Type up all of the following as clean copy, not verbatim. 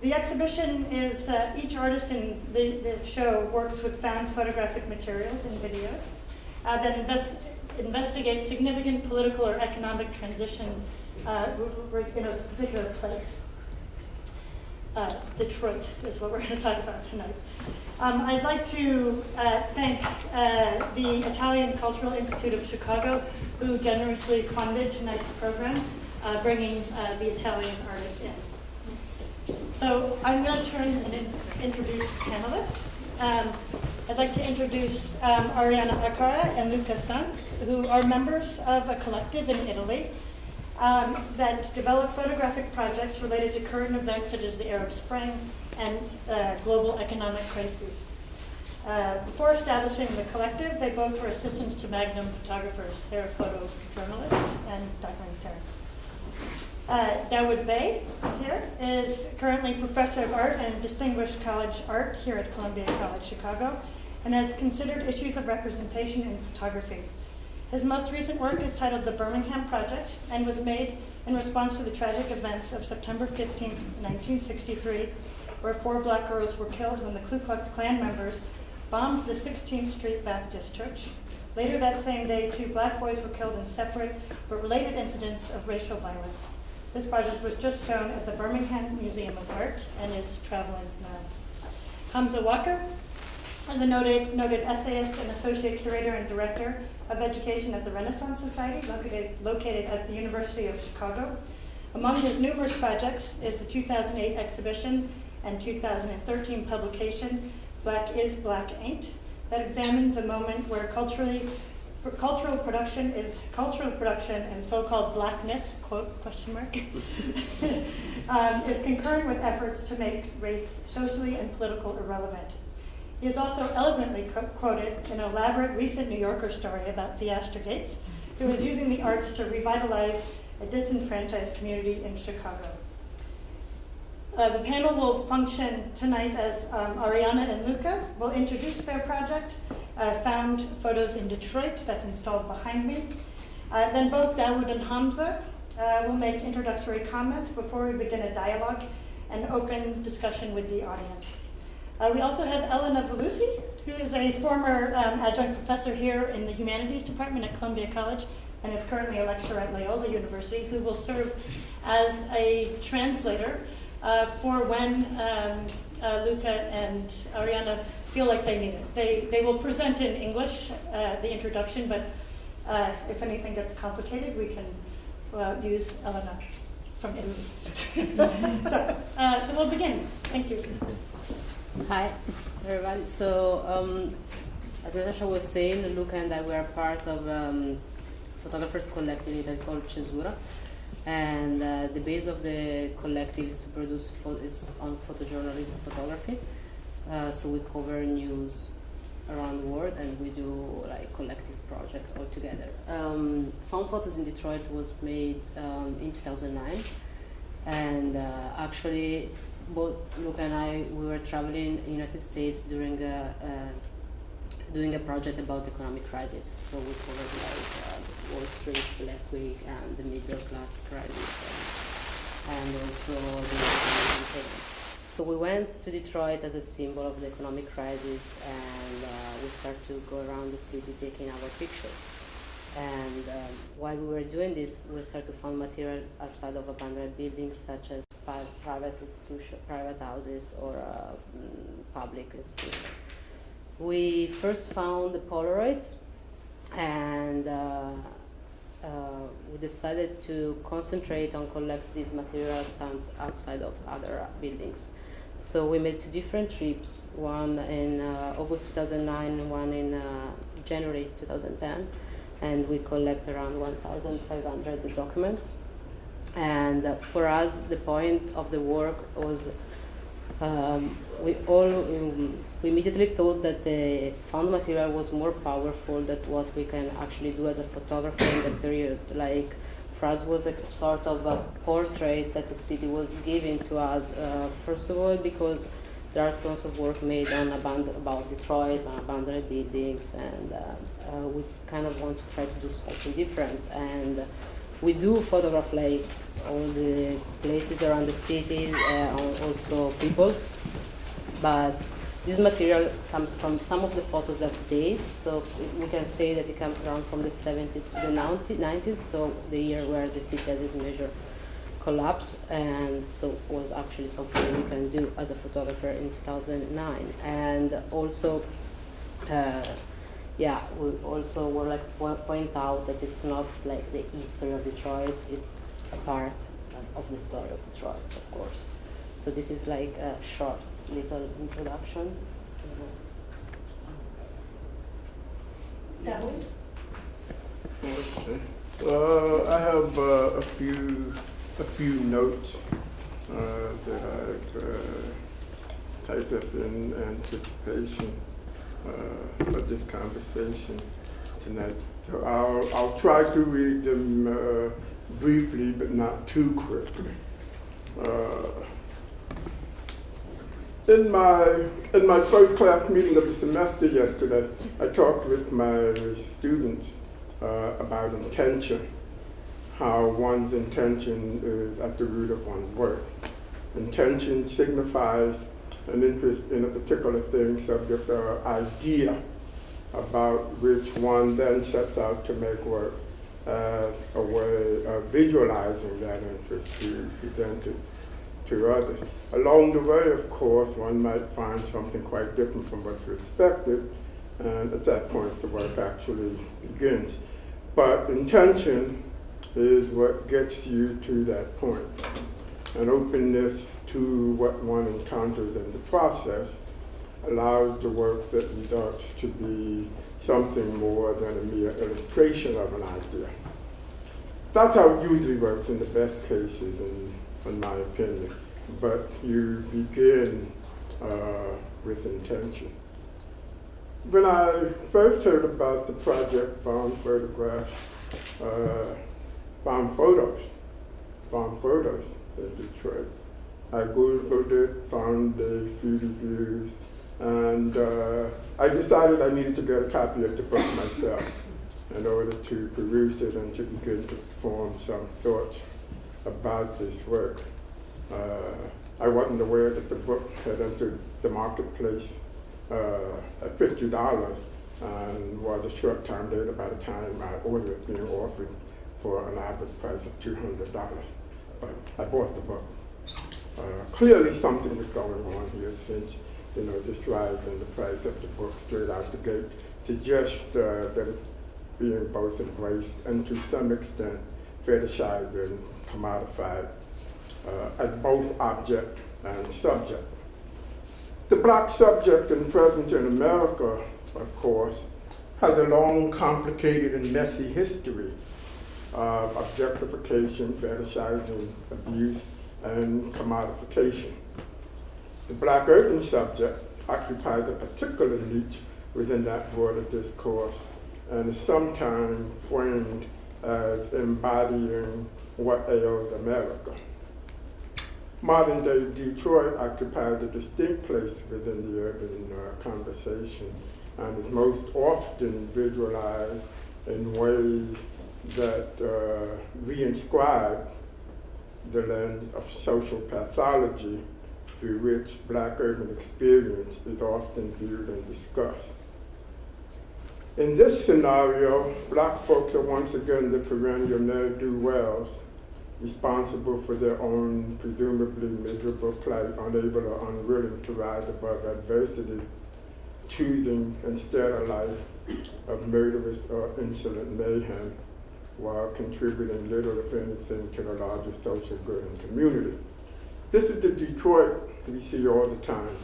The exhibition is, each artist in the show works with found photographic materials and videos that investigate significant political or economic transition in a particular place. Detroit is what we're going to talk about tonight. I'd like to thank the Italian Cultural Institute of Chicago, who generously funded tonight's program, bringing the Italian artists in. So I'm going to turn and introduce the panelists. I'd like to introduce Arianna Accara and Luca Sant, who are members of a collective in Italy that develop photographic projects related to current events such as the Arab Spring and global economic crises. Before establishing the collective, they both were assistants to Magnum photographers. They're photojournalists and documentarians. Dawood Bey here is currently professor of art and distinguished college art here at Columbia College Chicago, and has considered issues of representation in photography. His most recent work is titled The Birmingham Project and was made in response to the tragic events of September 15, 1963, where 4 black girls were killed when the Ku Klux Klan members bombed the 16th Street Baptist Church. Later that same day, 2 black boys were killed in separate but related incidents of racial violence. This project was just shown at the Birmingham Museum of Art and is traveling now. Hamza Walker is a noted essayist and associate curator and director of education at the Renaissance Society, located at the University of Chicago. Among his numerous projects is the 2008 exhibition and 2013 publication, Black Is, Black Ain't, that examines a moment where cultural production and so-called blackness, quote, question mark, is concurrent with efforts to make race socially and politically irrelevant. He is also eloquently quoted in an elaborate recent New Yorker story about Theaster Gates, who is using the arts to revitalize a disenfranchised community in Chicago. The panel will function tonight as Arianna and Luca will introduce their project, Found Photos in Detroit, that's installed behind me. Then both Dawood and Hamza will make introductory comments before we begin a dialogue and open discussion with the audience. We also have Elena Velusi, who is a former adjunct professor here in the Humanities Department at Columbia College and is currently a lecturer at Loyola University, who will serve as a translator for when Luca and Arianna feel like they need it. They will present in English, the introduction, but if anything gets complicated, we can use Elena from Italy. So we'll begin. Thank you. Hi, everybody. So, as Natasha was saying, Luca and I were part of photographers collective in Italy called Cesura. And the base of the collective is to produce it's on photojournalism photography. So we cover news around the world and we do like collective projects all together. Found Photos in Detroit was made in 2009, and actually both Luca and I, we were traveling in the United States during doing a project about the economic crisis. So we covered like Wall Street, Black Week, and the middle class crisis, and also the economic payment. So we went to Detroit as a symbol of the economic crisis, and we started to go around the city taking our picture. And while we were doing this, we started to find material outside of abandoned buildings, such as private institutions, private houses, or public institutions. We first found the Polaroids, and we decided to concentrate on collect these materials outside of other buildings. So we made 2 different trips, one in August 2009, one in January 2010, and we collect around 1,500 documents. And for us, the point of the work was we immediately thought that the found material was more powerful than what we can actually do as a photographer in that period. Like, for us was a sort of a portrait that the city was giving to us. First of all, because there are tons of work made on about Detroit, on abandoned buildings, and we kind of want to try to do something different. And we do photograph like all the places around the city, also people, but this material comes from some of the photos that date, so we can say that it comes around from the 70s to the 90s, so the year where the city has its major collapse, and so was actually something we can do as a photographer in 2009. And also, we also were like point out that it's not like the history of Detroit, it's a part of the story of Detroit, of course. So this is like a short little introduction. David? Okay. I have a few notes that I've typed up in anticipation of this conversation tonight. So I'll try to read them briefly, but not too quickly. In my first class meeting of the semester yesterday, I talked with my students about intention, how one's intention is at the root of one's work. Intention signifies an interest in a particular thing, subject, or idea about which one then sets out to make work as a way of visualizing that interest to present it to others. Along the way, of course, one might find something quite different from what you expected, and at that point the work actually begins. But intention is what gets you to that point. An openness to what one encounters in the process allows the work that results to be something more than a mere illustration of an idea. That's how it usually works in the best cases, in my opinion. But you begin with intention. When I first heard about the project Found Photographs, found photos in Detroit, I Googled it, found a few reviews, and I decided I needed to get a copy of the book myself in order to peruse it and to begin to form some thoughts about this work. I wasn't aware that the book had entered the marketplace at $50 and was a short time later by the time I ordered it being offered for an average price of $200. But I bought the book. Clearly something was going on here, since this rise in the price of the book straight out the gate suggests that it's being both embraced and to some extent fetishized and commodified as both object and subject. The Black subject and present in America, of course, has a long, complicated, and messy history of objectification, fetishizing, abuse, and commodification. The Black urban subject occupies a particular niche within that broader discourse and is sometimes framed as embodying what ails America. Modern-day Detroit occupies a distinct place within the urban conversation and is most often visualized in ways that reinscribe the lens of social pathology through which Black urban experience is often viewed and discussed. In this scenario, Black folks are once again the perennial ne'er-do-wells, responsible for their own presumably miserable plight, unable or unwilling to rise above adversity, choosing instead a life of murderous or insolent mayhem, while contributing little, if anything, to the larger social good and community. This is the Detroit we see all the time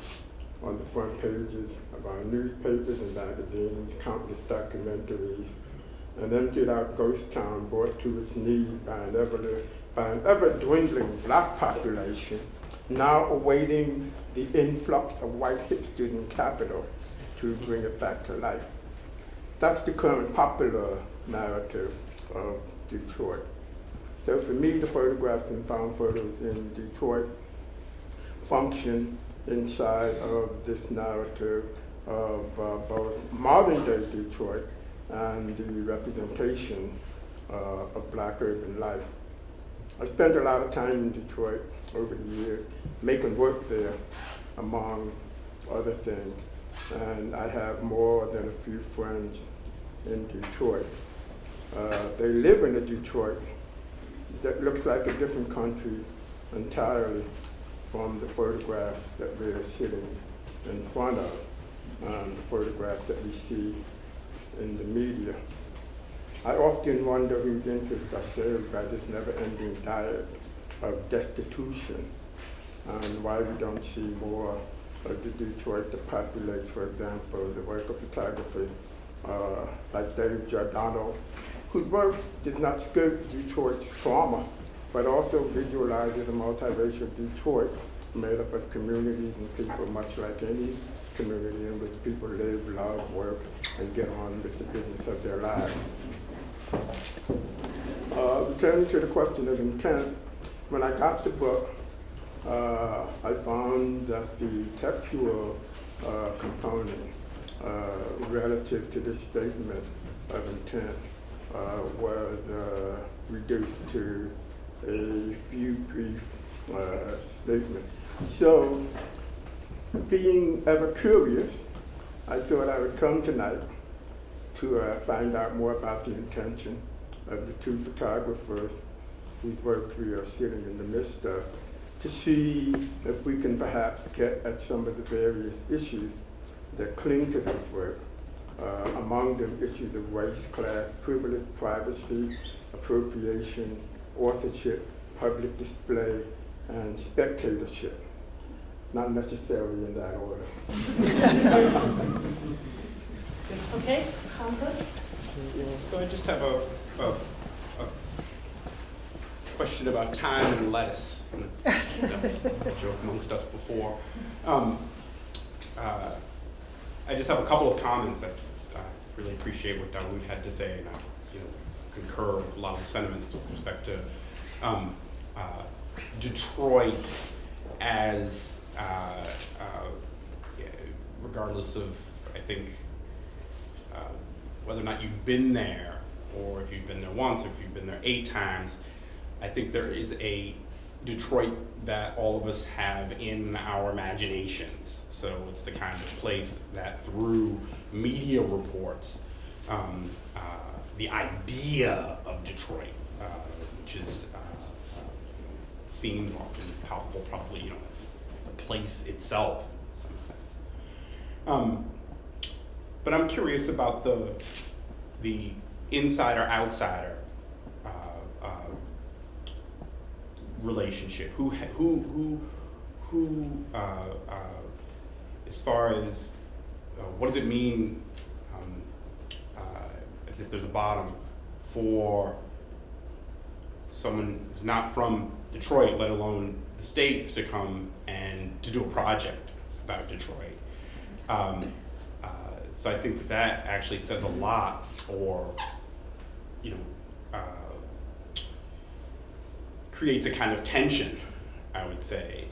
on the front pages of our newspapers and magazines, countless documentaries, an emptied-out ghost town brought to its knees by an ever-dwindling Black population, now awaiting the influx of white hipsters in capital to bring it back to life. That's the current popular narrative of Detroit. So for me, the photographs and found photos in Detroit function inside of this narrative of both modern-day Detroit and the representation of Black urban life. I spent a lot of time in Detroit over the years, making work there, among other things. And I have more than a few friends in Detroit. They live in a Detroit that looks like a different country entirely from the photographs that we're sitting in front of, the photographs that we see in the media. I often wonder whose interests are served by this never-ending diet of destitution, and why we don't see more of the Detroit that populates, for example, the work of photographers like Dave Giordano, whose work does not skirt Detroit's trauma, but also visualizes a multiracial Detroit made up of communities and people much like any community in which people live, love, work, and get on with the business of their lives. Returning to the question of intent, when I got the book, I found that the textual component relative to this statement of intent was reduced to a few brief statements. So, being ever curious, I thought I would come tonight to find out more about the intention of the two photographers whose work we are sitting in the midst of, to see if we can perhaps get at some of the various issues that cling to this work, among them issues of race, class, privilege, privacy, appropriation, authorship, public display, and spectatorship. Not necessarily in that order. Okay, Hamza? So I just have a question about time and lettuce. That was a joke amongst us before. I just have a couple of comments. I really appreciate what Dawood had to say, and I concur with a lot of the sentiments with respect to Detroit as, regardless of, I think, whether or not you've been there, or if you've been there once, if you've been there 8 times, I think there is a Detroit that all of us have in our imaginations. So it's the kind of place that through media reports, the idea of Detroit, which is seems often as palpable, probably the place itself, in some sense. But I'm curious about the insider-outsider relationship. Who as far as what does it mean, as if there's a bottom for someone who's not from Detroit, let alone the States, to come and to do a project about Detroit. So I think that actually says a lot for, creates a kind of tension, I would say,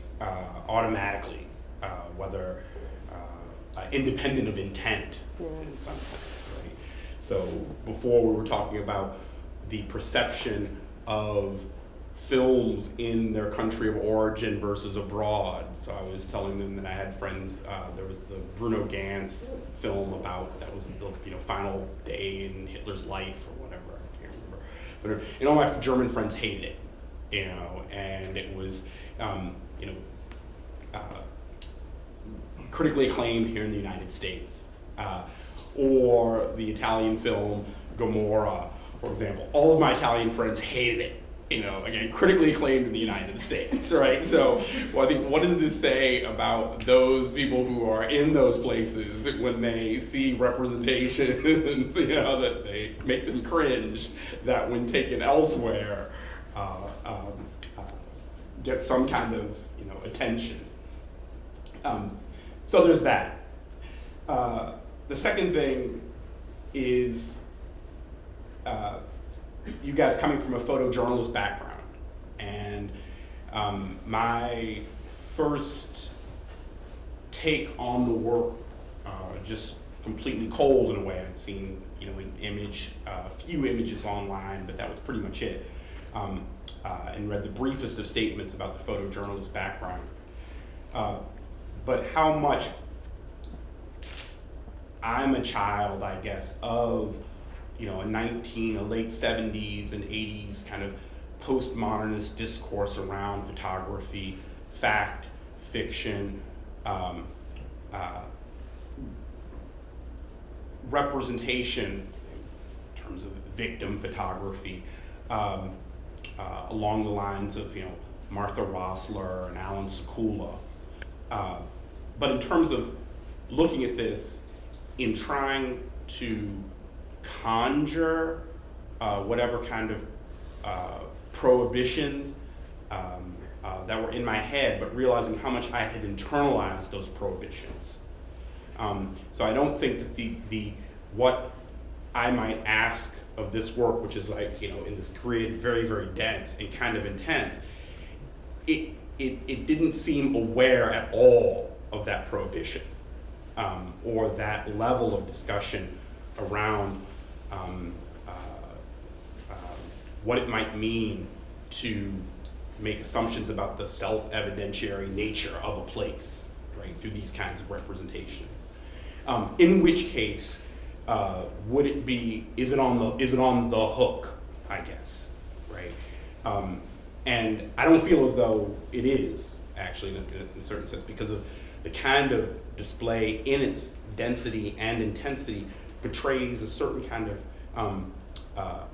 automatically, whether independent of intent in some sense, right? So before we were talking about the perception of films in their country of origin versus abroad. So I was telling them that I had friends, there was the Bruno Ganz film about, that was the final day in Hitler's life or whatever, I can't remember. But all my German friends hated it, and it was, critically acclaimed here in the United States. Or the Italian film Gomorrah, for example. All of my Italian friends hated it. Again, critically acclaimed in the United States, right? So, I think, what does this say about those people who are in those places when they see representations, that they make them cringe, that when taken elsewhere, get some kind of, attention. So there's that. The second thing is, you guys coming from a photojournalist background, and my first take on the work, just completely cold in a way. I'd seen, an image, a few images online, but that was pretty much it. And read the briefest of statements about the photojournalist background. But how much I'm a child, I guess, of a late 70s and 80s kind of postmodernist discourse around photography, fact, fiction, representation in terms of victim photography, along the lines of Martha Rosler and Alan Sekula. But in terms of looking at this in trying to conjure whatever kind of prohibitions that were in my head, but realizing how much I had internalized those prohibitions. So I don't think that the what I might ask of this work, which is like, in this grid, very, very dense and kind of intense, it didn't seem aware at all of that prohibition, or that level of discussion around what it might mean to make assumptions about the self-evidentiary nature of a place, right, through these kinds of representations. In which case, would it be, is it on the hook, I guess, right? And I don't feel as though it is, actually, in a certain sense, because of the kind of display in its density and intensity betrays a certain kind of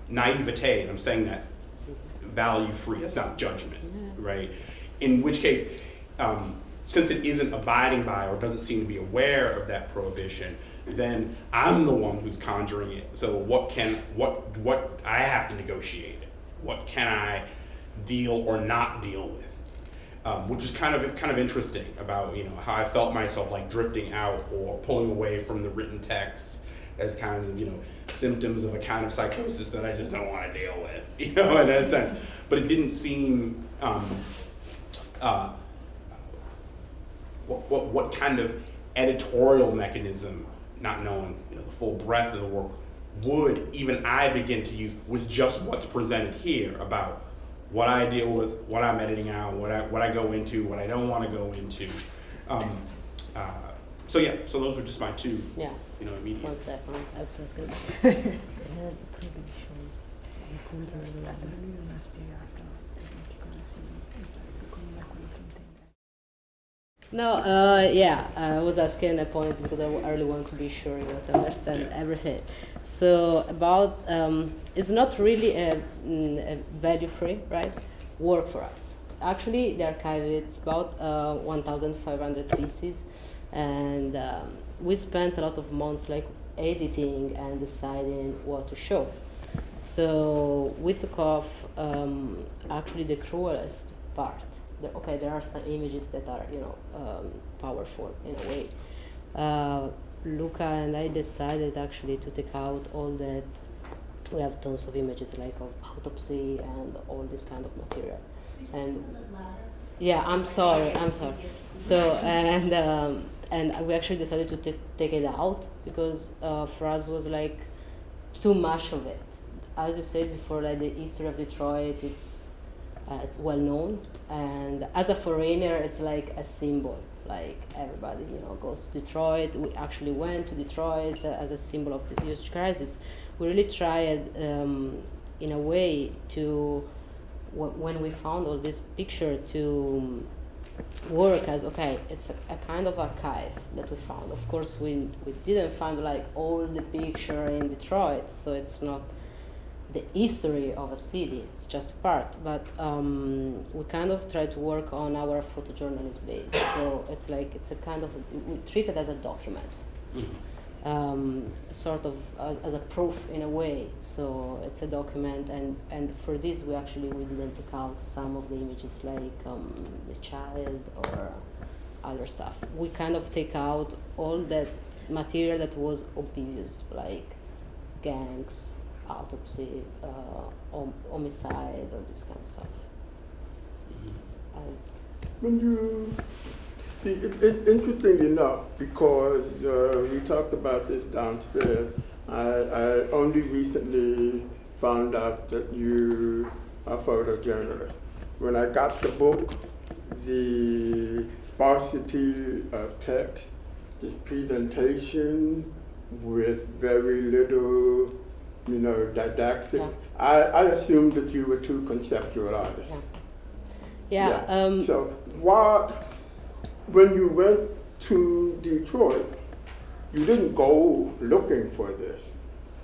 naivete, and I'm saying that value-free, it's not judgment, right? In which case, since it isn't abiding by or doesn't seem to be aware of that prohibition, then I'm the one who's conjuring it. So what I have to negotiate it? What can I deal or not deal with? Which is kind of interesting about how I felt myself like drifting out or pulling away from the written text as kind of symptoms of a kind of psychosis that I just don't want to deal with, in that sense. But it didn't seem what kind of editorial mechanism, not knowing the full breadth of the work, would even I begin to use with just what's presented here about what I deal with, what I'm editing out, what I go into, what I don't want to go into. So those were just my two, immediate. 1 second, I have to ask him. Allora lui non ha spiegato che cosa significa, secondo me quello che intende. No, I was asking a point because I really want to be sure to understand everything. So about, it's not really a value-free, right, work for us. Actually, the archive is about 1,500 pieces, and we spent a lot of months like editing and deciding what to show. So we took off actually the cruelest part. There are some images that are, powerful in a way. Luca and I decided actually to take out all that. We have tons of images like of autopsy and all this kind of material. And yeah, I'm sorry. So and we actually decided to take it out because for us was like too much of it. As you said before, like the history of Detroit, it's well known, and as a foreigner, it's like a symbol. Like everybody, goes to Detroit. We actually went to Detroit as a symbol of this huge crisis. We really tried, in a way, to when we found all this picture to work as it's a kind of archive that we found. Of course, we didn't find like all the picture in Detroit, so it's not the history of a city, it's just a part, but we kind of try to work on our photojournalist base. So it's a kind of, we treat it as a document, sort of as a proof in a way. So it's a document, and for this we didn't take out some of the images like the child or other stuff. We kind of take out all that material that was obvious, like gangs, autopsy, homicide, all this kind of stuff. When you see, it's interesting enough because we talked about this downstairs. I only recently found out that you are a photojournalist. When I got the book, the sparsity of text, this presentation with very little, didactic, Yeah. I assumed that you were two conceptual artists. Yeah. So when you went to Detroit, you didn't go looking for this,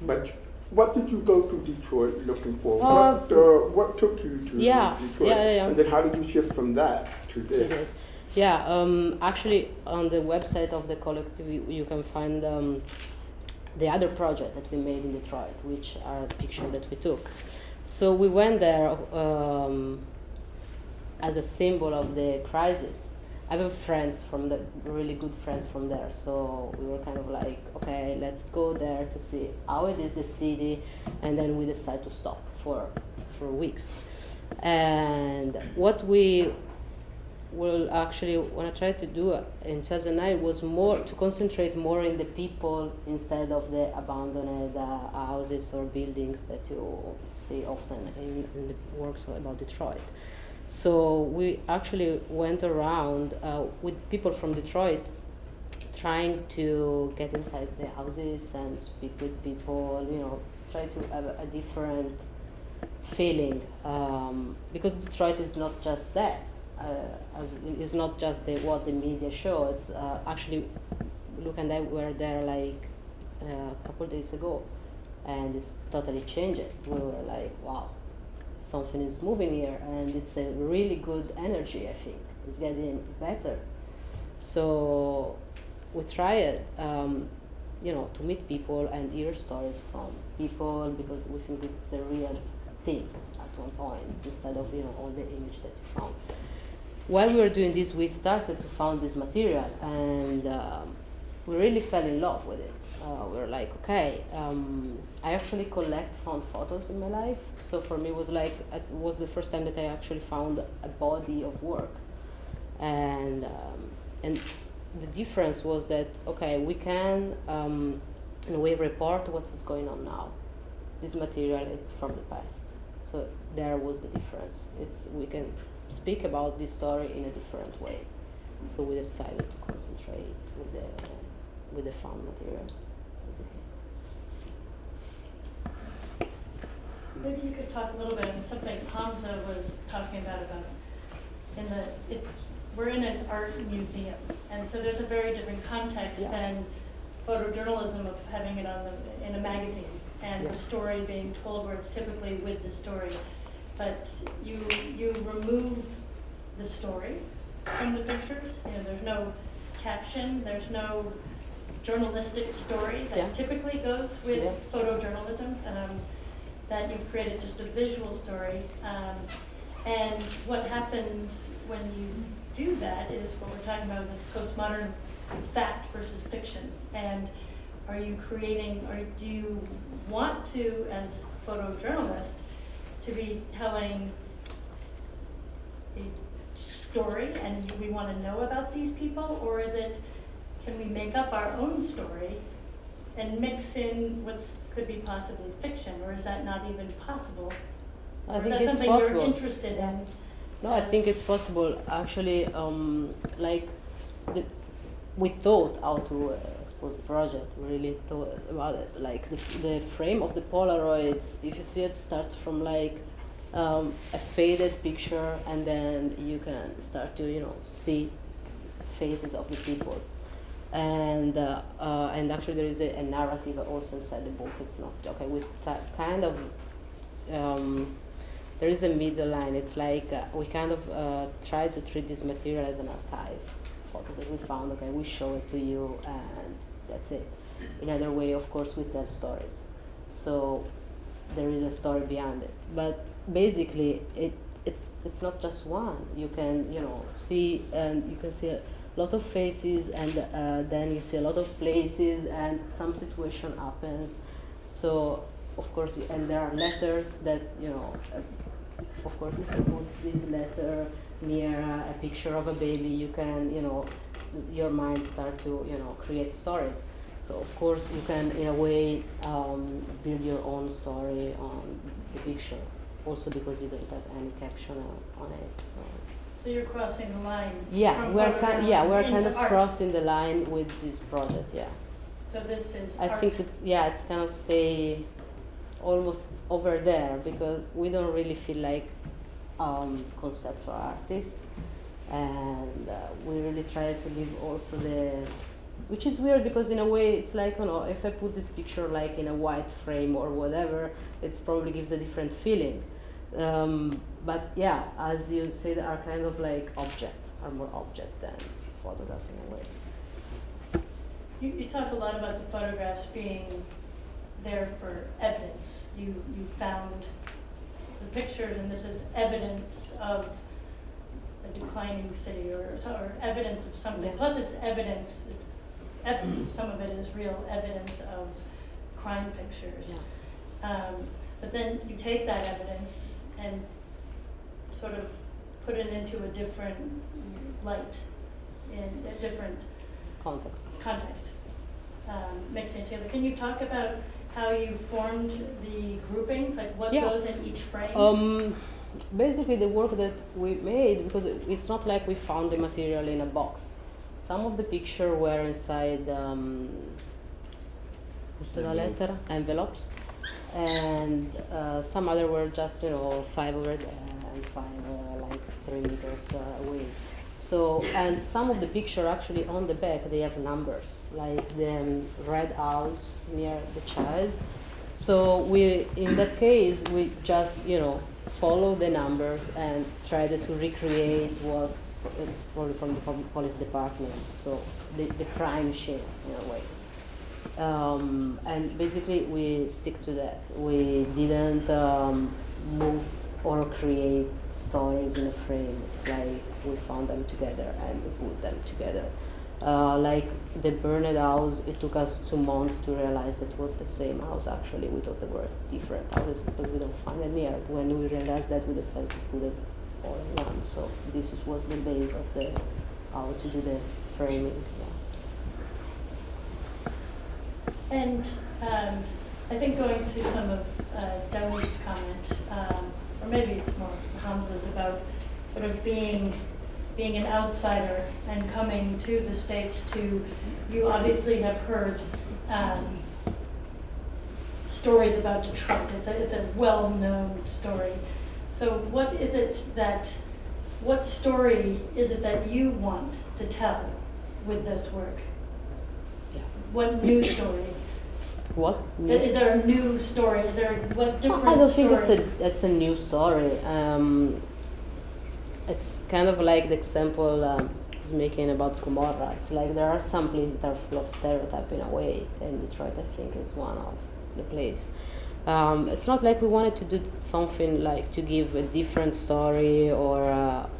but what did you go to Detroit looking for? What took you to Detroit? Yeah. And then how did you shift from that to this? It is. Yeah, actually on the website of the collective you can find the other project that we made in Detroit, which are pictures that we took. So we went there as a symbol of the crisis. I have friends really good friends from there, so we were kind of like, okay, let's go there to see how it is the city, and then we decided to stop for weeks. And what we will actually want to try to do in 2009 was more to concentrate more in the people instead of the abandoned houses or buildings that you see often in the works about Detroit. So we actually went around with people from Detroit trying to get inside the houses and speak with people, try to have a different feeling, because Detroit is not just that. It's not just what the media show. It's actually, Luke and I were there like a couple days ago, and it's totally changed. We were like, wow, something is moving here, and it's a really good energy. I think it's getting better. So we try it, to meet people and hear stories from people, because we think it's the real thing at one point, instead of all the image that you found. While we were doing this, we started to find this material, and we really fell in love with it. We were like, okay, I actually collect found photos in my life, so for me it was the first time that I actually found a body of work, and the difference was that, okay, we can in a way report what is going on now. This material, it's from the past, so there was the difference. We can speak about this story in a different way. So we decided to concentrate with the found material, basically. Maybe you could talk a little bit on something Hamza was talking about we're in an art museum, and so there's a very different context than photojournalism of having it in a magazine and the story being told where it's typically with the story. But you remove the story from the pictures. There's no caption. There's no journalistic story that typically goes with photojournalism. That you've created just a visual story. And what happens when you do that is what we're talking about, this postmodern fact versus fiction. And are you creating, or do you want to, as photojournalist, to be telling a story and we want to know about these people, or is it, can we make up our own story and mix in what could be possibly fiction, or is that not even possible? I Or think is that it's something possible. you're interested in? No, I think it's possible. Actually, we thought how to expose the project. We really thought about it. Like the frame of the Polaroids, if you see it, starts from a faded picture, and then you can start to see faces of the people. And actually there is a narrative also inside the book. It's not okay. We kind of there is a middle line. It's like we kind of try to treat this material as an archive. Photos that we found, okay, we show it to you, and that's it. In other way, of course, we tell stories. So there is a story behind it. But basically, it's not just one. You can see, and you can see a lot of faces, and then you see a lot of places, and some situation happens. So of course, and there are letters that of course, if you put this letter near a picture of a baby, you can your mind start to create stories. So of course you can, in a way, build your own story on the picture, also because you don't have any caption on it. So you're crossing the line. Yeah, from we're photography kind into of art. crossing the line with this project. Yeah, So this is I art. think it's kind of stay almost over there because we don't really feel like conceptual artists, and we really try to leave also which is weird because in a way it's like, you know, if I put this picture like in a white frame or whatever, it probably gives a different feeling. But yeah, as you said, are kind of like are more object than photograph in a way. You talk a lot about the photographs being there for evidence. You found the pictures, and this is evidence of a declining city, or evidence of something. Yeah. Plus, it's evidence. Some of it is real evidence of crime pictures. Yeah. But then you take that evidence and sort of put it into a different light, in a different Context. context, mixing it together. Can you talk about how you formed the groupings, like what Yeah. goes in each frame? Basically, the work that we made, because it's not like we found the material in a box. Some of the pictures were inside envelopes, and some other were just, you know, 5 over there and 5 like 3 meters away. So, and some of the picture actually on the back, they have numbers, like the red house near the child. So in that case, we just, you know, follow the numbers and try to recreate what it's probably from the police department. So the crime scene in a way. And basically we stick to that. We didn't move or create stories in a frame. It's like we found them together and we put them together. Like the burned house, it took us 2 months to realize that it was the same house. Actually, we thought they were different houses because we don't find them here. When we realized that, we decided to put it all in one. So this was the base of how to do the framing. Yeah. And I think going to some of Dawood's comment, or maybe it's more Hamza's, about sort of being an outsider and coming to the States you obviously have heard stories about Detroit. It's a well-known story. So what story is it that you want to tell with this work? Yeah. What new story? What? Is there a new story? Is there what different? I don't think story? it's a new story. It's kind of like the example I was making about Gomorrah. It's like there are some places that are full of stereotype in a way, and Detroit, I think, is one of the place. It's not like we wanted to do something like to give a different story, or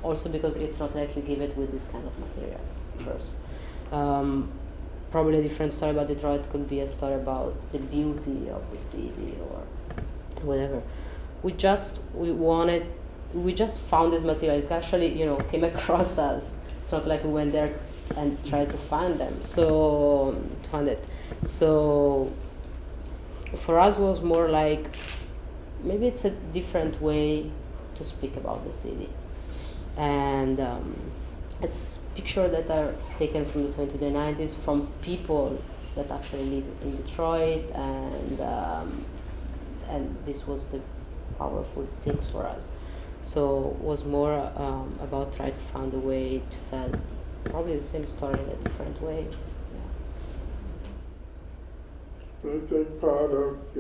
also because it's not like you give it with this kind of material first. Probably a different story about Detroit could be a story about the beauty of the city or whatever. We just found this material. It actually, you know, came across us. It's not like we went there and tried to find them. So to find it. So for us, it was more like maybe it's a different way to speak about the city, and it's pictures that are taken from the 70s to the 90s from people that actually live in Detroit, and this was the powerful thing for us. So it was more about trying to find a way to tell probably the same story in a different way. Yeah. I think part of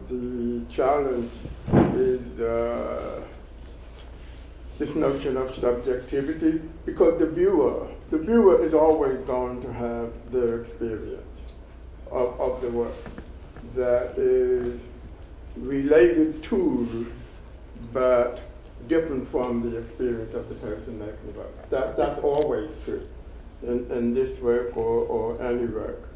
the challenge is this notion of subjectivity, because the viewer is always going to have their experience of the work that is related to, but different from the experience of the person making the work. That's always true in this work or any work.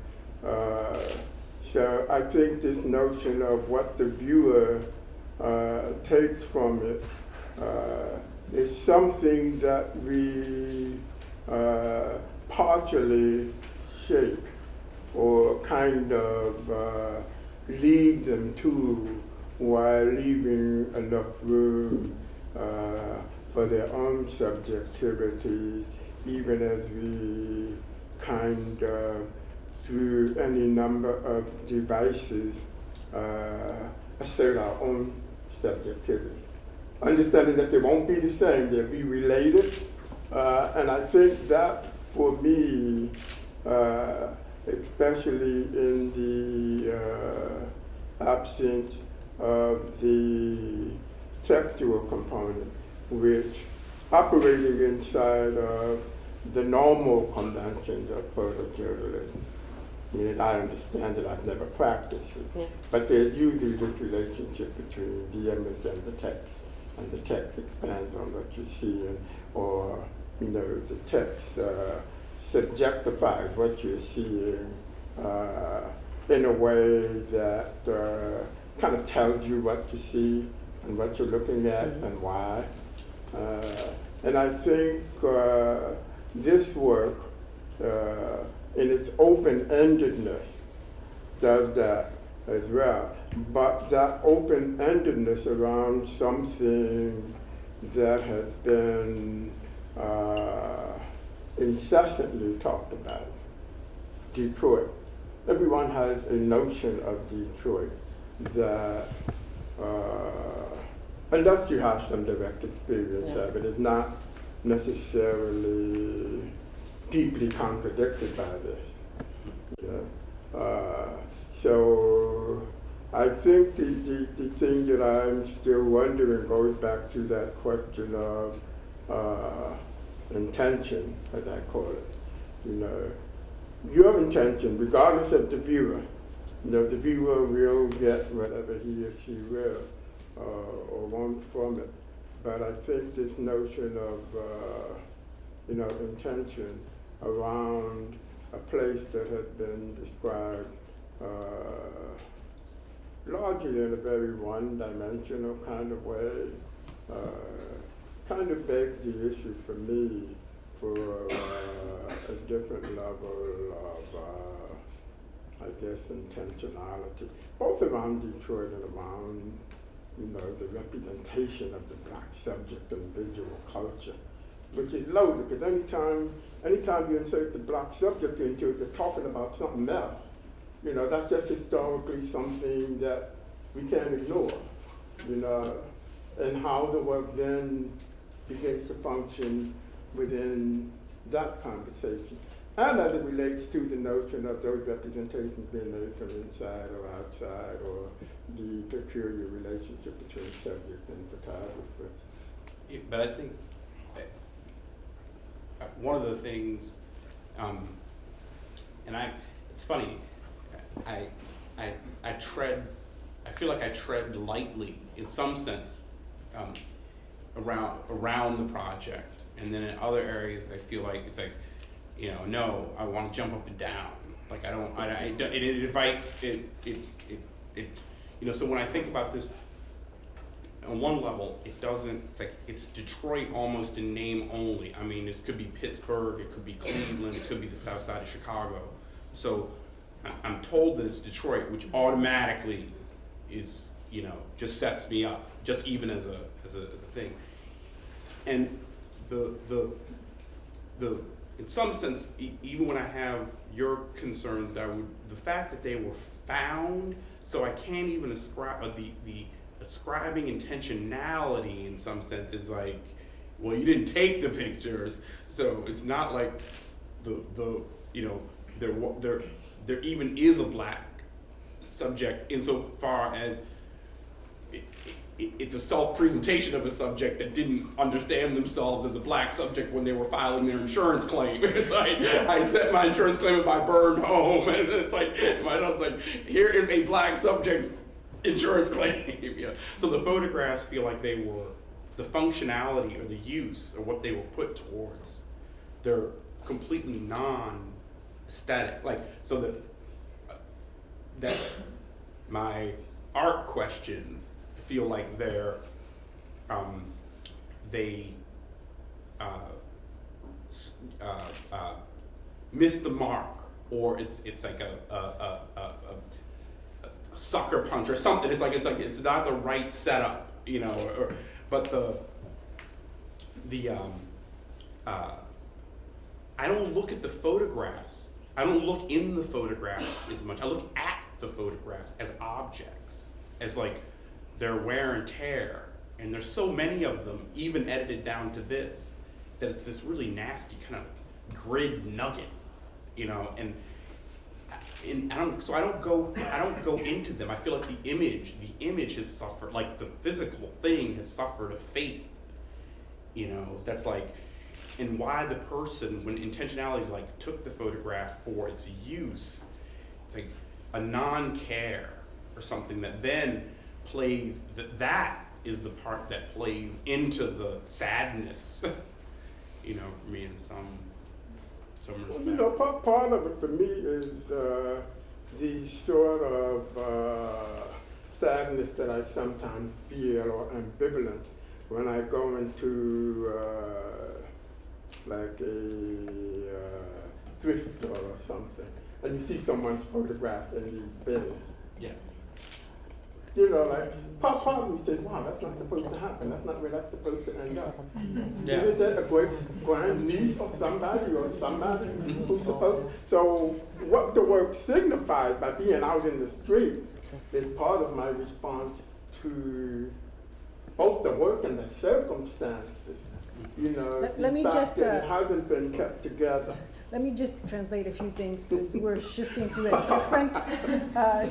So I think this notion of what the viewer takes from it is something that we partially shape or kind of lead them to while leaving enough room for their own subjectivities, even as we kind of, through any number of devices, assert our own subjectivity. Understanding that they won't be the same, they'll be related. And I think that, for me, especially in the absence of the textual component, which operating inside of the normal conventions of photojournalism. I mean, I understand it, I've never practiced it, Yeah. but there's usually this relationship between the image and the text expands on what you see, or the text subjectifies what you're seeing in a way that kind of tells you what you see and what you're looking at and why. And I think this work, in its open-endedness, does that as well. But that open-endedness around something that has been incessantly talked about, Detroit. Everyone has a notion of Detroit that, unless you have some direct experience of it, is not necessarily deeply contradicted by this. So I think the thing that I'm still wondering goes back to that question of intention, as I call it. Your intention, regardless of the viewer, the viewer will get whatever he or she will or want from it. But I think this notion of intention around a place that has been described largely in a very one-dimensional kind of way, kind of begs the issue for me for a different level of, I guess, intentionality, both around Detroit and around, the representation of the black subject in visual culture, which is loaded, because anytime you insert the black subject into it, you're talking about something else. That's just historically something that we can't ignore, and how the work then begins to function within that conversation. And as it relates to the notion of those representations being made from inside or outside, or the peculiar relationship between subject and photographer. Yeah, but I think one of the things, it's funny, I feel like I tread lightly in some sense around the project, and then in other areas I feel like it's like, no, I want to jump up and down. Like it invites so when I think about this, on one level, it's Detroit almost in name only. I mean, this could be Pittsburgh, it could be Cleveland, it could be the south side of Chicago. So I'm told that it's Detroit, which automatically is, just sets me up, just even as a thing. And the in some sense, even when I have your concerns, the fact that they were found, so I can't even ascribe the ascribing intentionality in some sense is like, well, you didn't take the pictures, so it's not like there even is a black subject insofar as it's a self-presentation of a subject that didn't understand themselves as a black subject when they were filing their insurance claim. It's like, I sent my insurance claim in my burned home, and it's like, here is a black subject's insurance claim. So the photographs feel like they were, the functionality or the use or what they were put towards, they're completely non-aesthetic. So that my art questions feel like they miss the mark or it's like a sucker punch or something. It's not the right setup, you know. But I don't look at the photographs. I don't look in the photographs as much. I look at the photographs as objects, as like their wear and tear. And there's so many of them, even edited down to this, that it's this really nasty kind of grid nugget, you know. And I don't go into them. I feel like the image has suffered, like the physical thing has suffered a fate, you know. That's like, and why the person, when intentionality like took the photograph for its use, it's like a non-care or something that then plays, that is the part that plays into the sadness, you know, for me in some respect. Well, you know, part of it for me is the sort of sadness that I sometimes feel, or ambivalence, when I go into like a thrift store or something, and you see someone's photograph in these bins. Yeah. You know, like, part of me says, wow, that's not supposed to happen. That's not where that's supposed to end up. Yeah. Isn't that a great grand niece of somebody or somebody who's supposed? So what the work signifies by being out in the street is part of my response to both the work and the circumstances. You know, Let me fact just, that it hasn't been kept together. Let me just translate a few things because we're shifting to a different,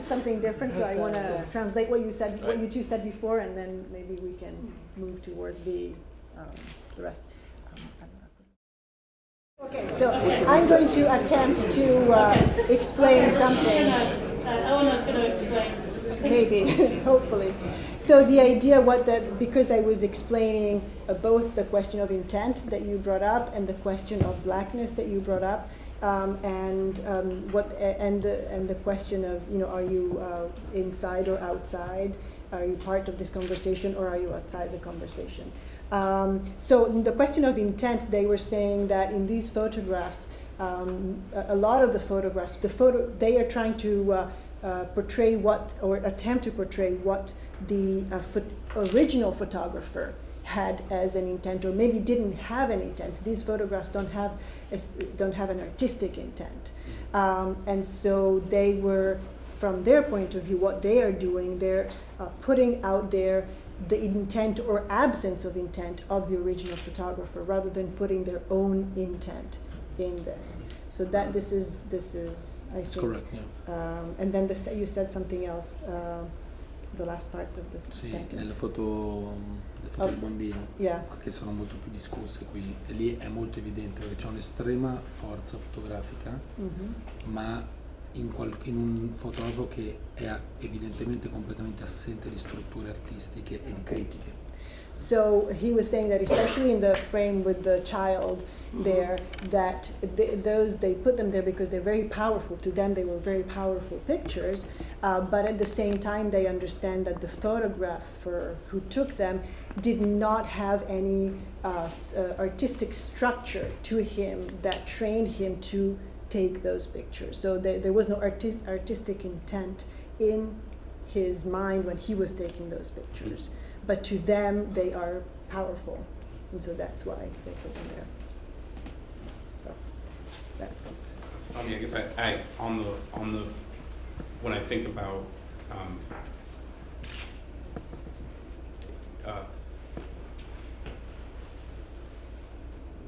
something different. So I want to translate what you said, what you two said before, and then maybe we can move towards the rest. Okay, so I'm going to attempt to explain something. Eleanor's going to explain. Maybe, hopefully. So the idea, because I was explaining both the question of intent that you brought up and the question of blackness that you brought up, and the question of, you know, are you inside or outside? Are you part of this conversation or are you outside the conversation? So the question of intent, they were saying that in these photographs, a lot of the photographs, they are trying to portray what, or attempt to portray what the original photographer had as an intent, or maybe didn't have an intent. These photographs don't have an artistic intent, and so they were, from their point of view, what they are doing, they're putting out there the intent or absence of intent of the original photographer, rather than putting their own intent in this. So that this is I That's think correct, yeah. And then you said something else, the last part of the Sì, sentence. nelle foto del bambino, Yeah. che sono molto più discusse qui, e lì è molto evidente perché c'è un'estrema forza fotografica, ma in un fotografo che è evidentemente completamente assente di strutture artistiche e di critiche. So he was saying that especially in the frame with the child there, that they put them there because they're very powerful. To them, they were very powerful pictures, but at the same time, they understand that the photographer who took them did not have any artistic structure to him that trained him to take those pictures. So there was no artistic intent in his mind when he was taking those pictures. But to them, they are powerful, and so that's why they put them there. So that's. I mean, I guess I on the when I think about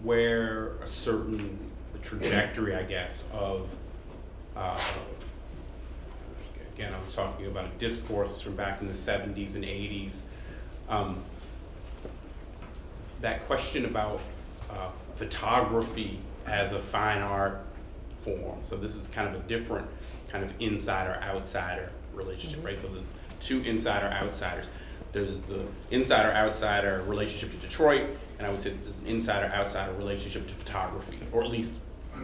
where a certain trajectory, I guess, of again, I was talking about a discourse from back in the 70s and 80s. That question about photography as a fine art form. So this is kind of a different kind of insider-outsider relationship, right? So there's two insider-outsiders. There's the insider-outsider relationship to Detroit, and I would say there's an insider-outsider relationship to photography, or at least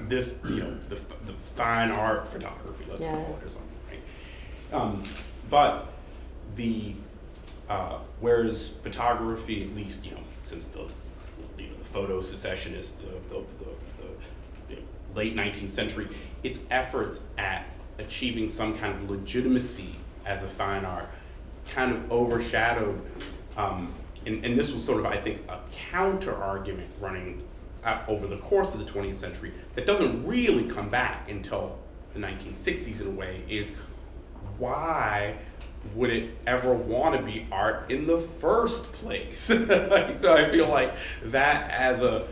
this, you know, the fine art photography, let's call it, or something, right? But the whereas photography, at least, you know, since the photo secessionists, the late 19th century, its efforts at achieving some kind of legitimacy as a fine art kind of overshadowed, and this was sort of, I think, a counter argument running over the course of the 20th century that doesn't really come back until the 1960s in a way, is why would it ever want to be art in the first place? So I feel like that as a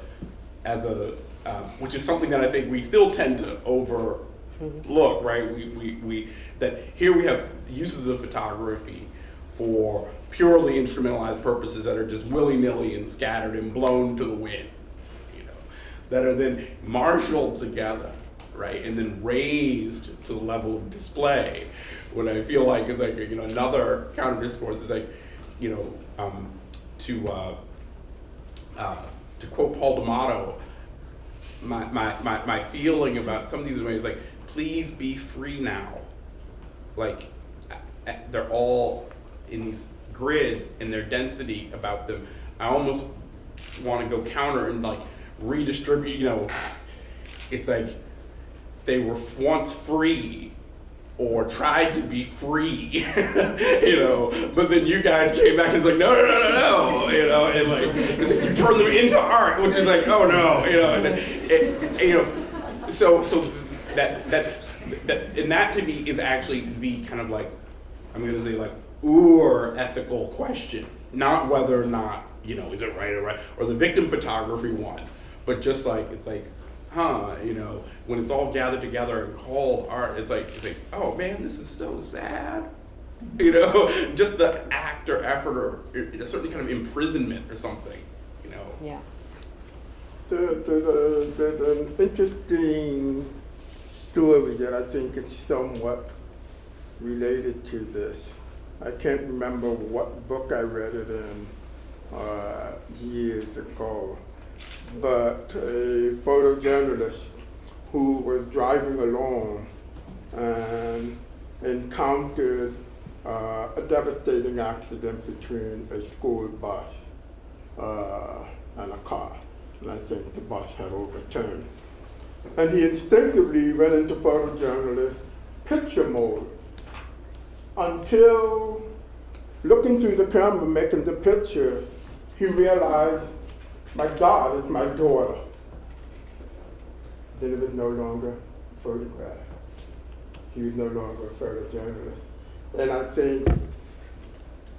which is something that I think we still tend to overlook, right? We that here we have uses of photography for purely instrumentalized purposes that are just willy-nilly and scattered and blown to the wind, you know, that are then marshaled together, right, and then raised to the level of display. What I feel like is like, you know, another counter discourse is like, you know, to quote Paul D'Amato, my feeling about some of these ways, like, please be free now. Like, they're all in these grids and their density about them. I almost want to go counter and like redistribute, you know, it's like they were once free or tried to be free, you know, but then you guys came back and it's like, no, you know, and like, you turn them into art, which is like, oh no, you know, and you know, so that and that to me is actually the kind of like, I'm gonna say like, ethical question, not whether or not, you know, is it right or the victim photography one, but just like, it's like, you know, when it's all gathered together and called art, it's like, oh man, this is so sad. You know, just the act or effort or a certain kind of imprisonment or something, you know. Yeah. There's an interesting story that I think is somewhat related to this. I can't remember what book I read it in years ago, but a photojournalist who was driving along and encountered a devastating accident between a school bus and a car. And I think the bus had overturned. And he instinctively went into photojournalist picture mode until, looking through the camera, making the picture, he realized, my God, it's my daughter. Then it was no longer photographed. He was no longer a photojournalist. And I think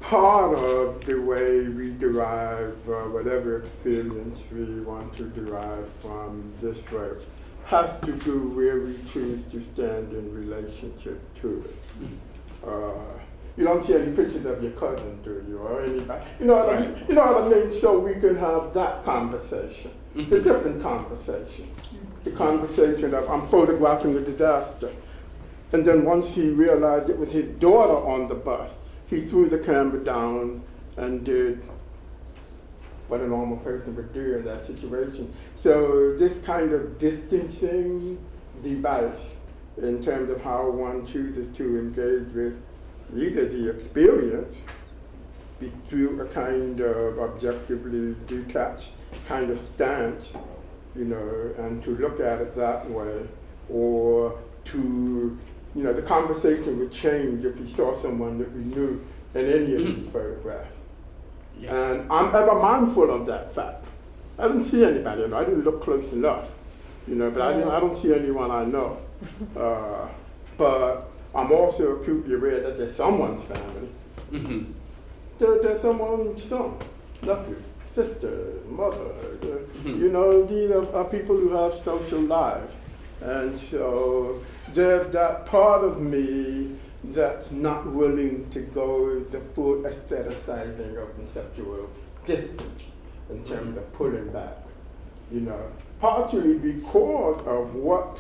part of the way we derive whatever experience we want to derive from this work has to do where we choose to stand in relationship to it. You don't see any pictures of your cousin, do you, or anybody? You know what I mean? You know what I mean? So we can have that conversation, the different conversation, the conversation of I'm photographing a disaster. And then once he realized it was his daughter on the bus, he threw the camera down and did what a normal person would do in that situation. So this kind of distancing device in terms of how one chooses to engage with either the experience through a kind of objectively detached kind of stance, you know, and to look at it that way, or to, you know, the conversation would change if we saw someone that we knew in any of these photographs. Yeah. And I'm ever mindful of that fact. I didn't see anybody, you know, I didn't look close enough, you know, but I don't see anyone I know. But I'm also acutely aware that there's someone's family. There's someone's son, nephew, sister, mother. You know, these are people who have social lives. And so there's that part of me that's not willing to go the full aestheticizing of conceptual distance in terms of pulling back, you know, partially because of what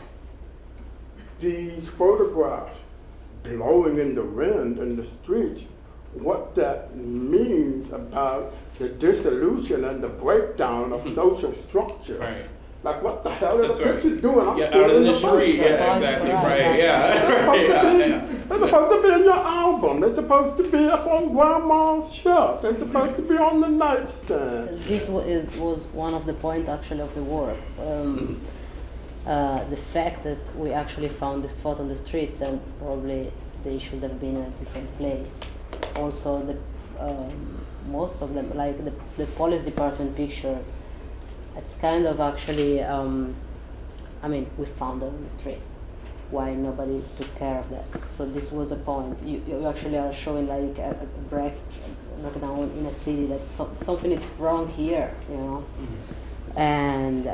these photographs blowing in the wind in the streets, what that means about the dissolution and the breakdown of social structure. Right. Like, what the hell are the That's pictures doing? I'm Yeah, still out in the bus. street. Yeah, exactly. Right. Yeah. They're supposed to be in your album. They're supposed to be up on grandma's shelf. They're supposed to be on the nightstand. This was one of the points actually of the work. the fact that we actually found this photo on the streets, and probably they should have been in a different place. Also, most of them, like the police department picture, it's kind of actually, we found them on the street. Why nobody took care of that? So this was a point. You actually are showing like a breakdown in a city that something is wrong here, you know. Mm-hmm. And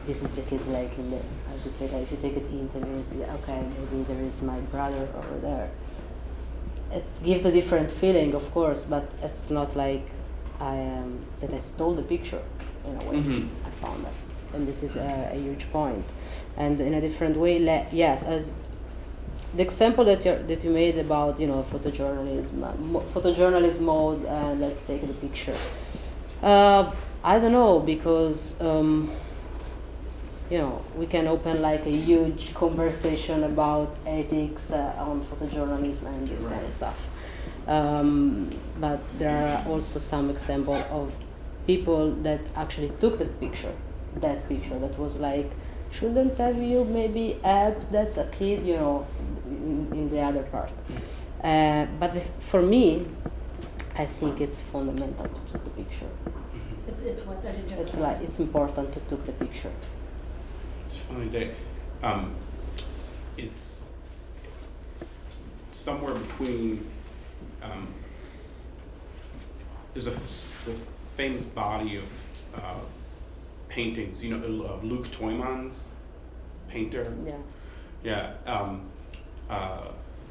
this is the case, like in the, as you say, like if you take it interview, okay, maybe there is my brother over there. It gives a different feeling, of course, but it's not like that I stole the picture in a way. Mm-hmm. I found that. And this is a huge point. And in a different way, yes, as the example that you made about, you know, photojournalism mode, and let's take the picture. I don't know, because you know, we can open like a huge conversation about ethics on photojournalism and this kind of stuff. But there are also some examples of people that actually took that picture that was like, shouldn't have you maybe helped that a kid, you know, in the other part. But for me, I think it's fundamental to take the picture. It's what I didn't It's like, it's important to take the picture. It's funny that it's somewhere between. There's a famous body of paintings, you know, Luc Tuymans, painter. Yeah. Yeah.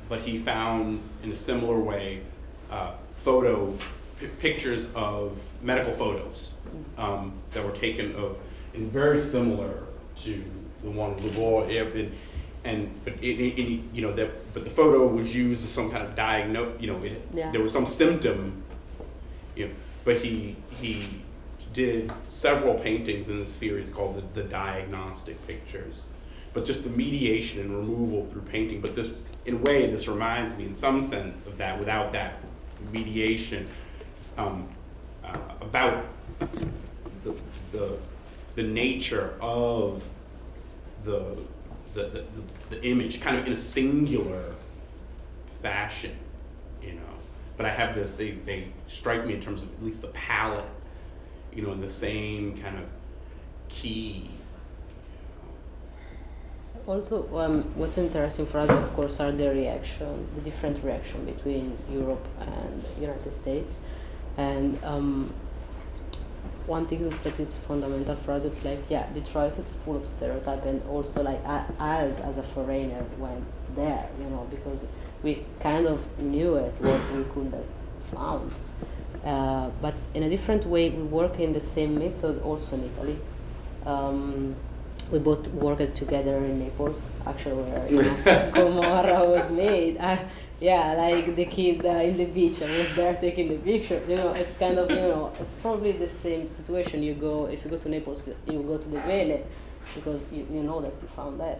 But he found, in a similar way, pictures of medical photos that were taken of, and very similar to the one of Leboeuf, but the photo was used as some kind of diagnose. You know, there was some symptom. You know, but he did several paintings in this series called the Diagnostic Pictures. But just the mediation and removal through painting. But this, in a way, this reminds me, in some sense, of that. Without that mediation, about the nature of the image, kind of in a singular fashion, you know. But I have this. They strike me in terms of at least the palette, you know, in the same kind of key. Also, what's interesting for us, of course, are the different reaction between Europe and United States. And one thing is that it's fundamental for us. It's like, yeah, Detroit, it's full of stereotype, and also like us as a foreigner went there, you know, because we kind of knew it, what we could have found. But in a different way, we work in the same method also in Italy. We both worked together in Naples, actually, where, you know, Gomorra was made. Yeah, like the kid in the beach, I was there taking the picture. You know, it's kind of, you know, it's probably the same situation. If you go to Naples, you go to the Vele, because you know that you found that.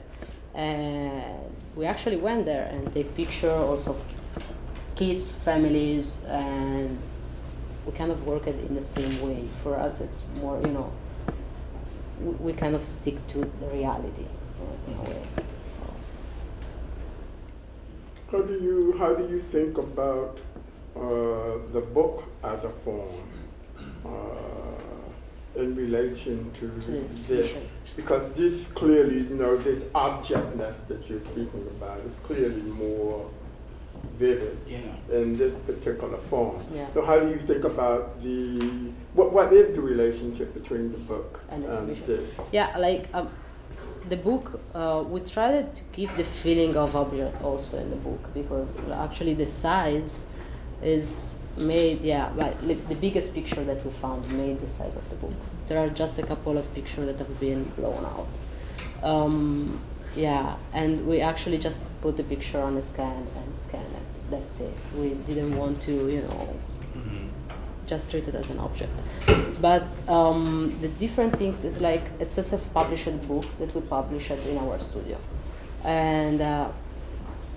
And we actually went there and take picture also of kids, families, and we kind of work it in the same way. For us, it's more, you know, we kind of stick to the reality in a way. How do you think about the book as a form in relation to this? Because this clearly, you know, this objectness that you're speaking about is clearly more vivid in this particular form. Yeah. So how do you think about what is the relationship between the book and this? Yeah, like the book, we tried to give the feeling of object also in the book, because actually the size is made, the biggest picture that we found made the size of the book. There are just a couple of pictures that have been blown out. And we actually just put the picture on a scan and scan it. That's it. We didn't want to, you know, just treat it as an object. But the different things is like, it's a self-published book that we published in our studio. And